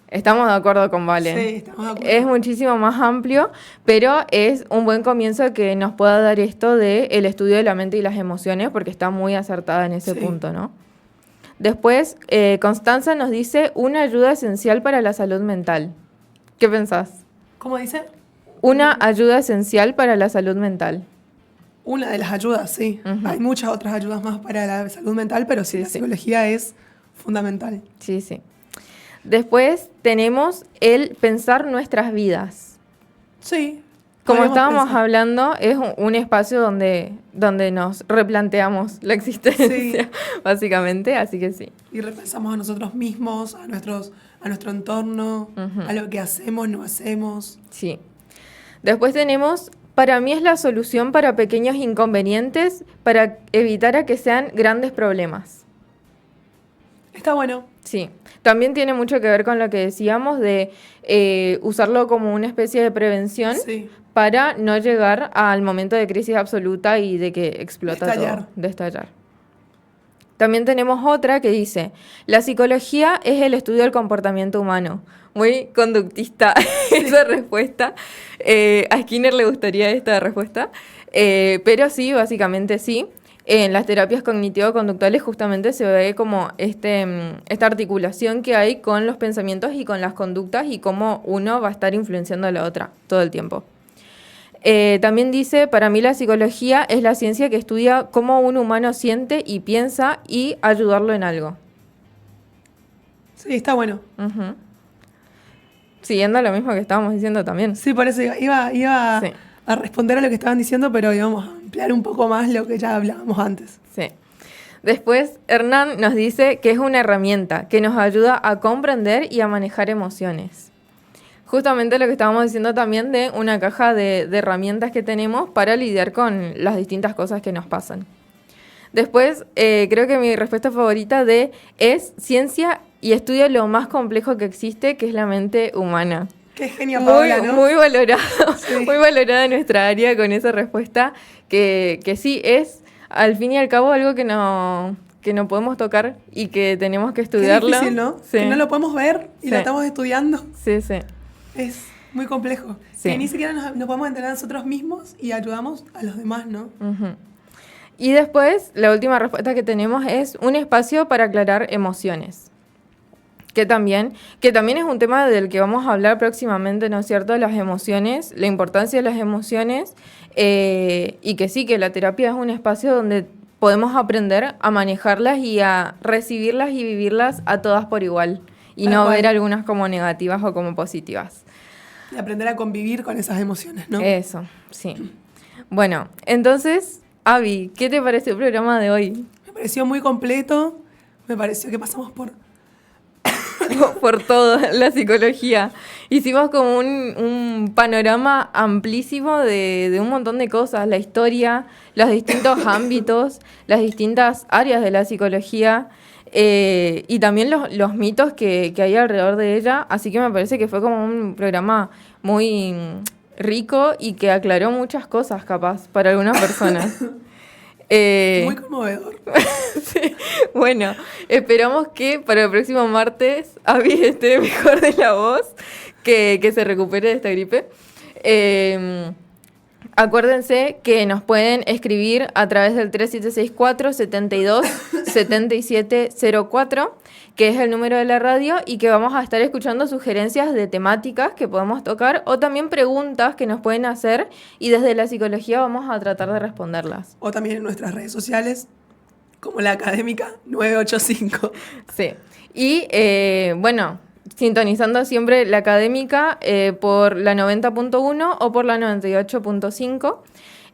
Estamos de acuerdo con Valen. Sí, estamos de acuerdo. Es muchísimo más amplio, pero es un buen comienzo que nos pueda dar esto de el estudio de la mente y las emociones, porque está muy acertada en ese punto, ¿no? Después, Constanza nos dice una ayuda esencial para la salud mental. ¿Qué pensás? ¿Cómo dice? Una ayuda esencial para la salud mental. Una de las ayudas, sí. Uh-huh. Hay muchas otras ayudas más para la salud mental, pero sí, la psicología es fundamental. Sí, sí. Después tenemos el pensar nuestras vidas. Sí. Como estábamos hablando, es un espacio donde nos replanteamos la existencia, básicamente, así que sí. Y repensamos a nosotros mismos, a nuestro entorno, a lo que hacemos, no hacemos. Sí. Después tenemos, para mí es la solución para pequeños inconvenientes, para evitar a que sean grandes problemas. Está bueno. Sí. También tiene mucho que ver con lo que decíamos de usarlo como una especie de prevención para no llegar al momento de crisis absoluta y de que explota todo. De estallar. También tenemos otra que dice, la psicología es el estudio del comportamiento humano. Muy conductista esa respuesta. A Skinner le gustaría esta respuesta, pero sí, básicamente sí. En las terapias cognitivo-conductuales justamente se ve como esta articulación que hay con los pensamientos y con las conductas y cómo uno va a estar influenciando a la otra todo el tiempo. También dice, para mí la psicología es la ciencia que estudia cómo un humano siente y piensa y ayudarlo en algo. Sí, está bueno. Uh-huh. Siguiendo lo mismo que estábamos diciendo también. Sí, por eso iba a responder a lo que estaban diciendo, pero íbamos a ampliar un poco más lo que ya hablábamos antes. Sí. Después, Hernán nos dice que es una herramienta que nos ayuda a comprender y a manejar emociones. Justamente lo que estábamos diciendo también de una caja de herramientas que tenemos para lidiar con las distintas cosas que nos pasan. Después, creo que mi respuesta favorita es ciencia y estudia lo más complejo que existe, que es la mente humana. Qué genia, Paola, ¿no? Muy valorada nuestra área con esa respuesta, que sí es, al fin y al cabo, algo que no podemos tocar y que tenemos que estudiarlo. Qué difícil, ¿no? Sí. Que no lo podemos ver y lo estamos estudiando. Sí, sí. Es muy complejo. Sí. Que ni siquiera nos podemos entender a nosotros mismos y ayudamos a los demás, ¿no? Uh-huh. Y después, la última respuesta que tenemos es un espacio para aclarar emociones. Que también es un tema del que vamos a hablar próximamente, ¿no es cierto? Las emociones, la importancia de las emociones, y que sí, que la terapia es un espacio donde podemos aprender a manejarlas y a recibirlas y vivirlas a todas por igual, y no ver algunas como negativas o como positivas. Y aprender a convivir con esas emociones, ¿no? Eso, sí. Bueno, entonces, Abby, ¿qué te pareció el programa de hoy? Me pareció muy completo, me pareció que pasamos por por todo la psicología. Hicimos como un panorama amplísimo de un montón de cosas, la historia, los distintos ámbitos, las distintas áreas de la psicología y también los mitos que hay alrededor de ella. Así que me parece que fue como un programa muy rico y que aclaró muchas cosas, capaz, para algunas personas. Muy conmovedor. Sí. Bueno, esperamos que para el próximo martes Abby esté mejor de la voz, que se recupere de esta gripe. Acuérdense que nos pueden escribir a través del 3764-727704, que es el número de la radio, y que vamos a estar escuchando sugerencias de temáticas que podemos tocar o también preguntas que nos pueden hacer y desde la psicología vamos a tratar de responderlas. O también en nuestras redes sociales, como La Académica 985. Sí. Y bueno, sintonizando siempre La Académica por la 90.1 o por la 98.5.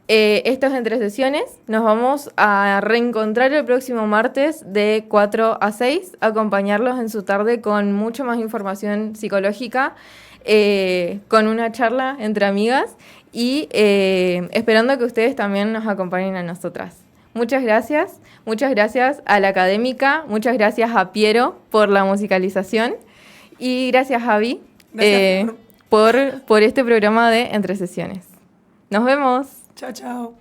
Esto es Entre Sesiones. Nos vamos a reencontrar el próximo martes de 4 a 6, acompañarlos en su tarde con mucha más información psicológica, con una charla entre amigas y esperando que ustedes también nos acompañen a nosotras. Muchas gracias a La Académica, muchas gracias a Piero por la musicalización y gracias, Javi, por este programa de Entre Sesiones. Nos vemos. Chao, chao.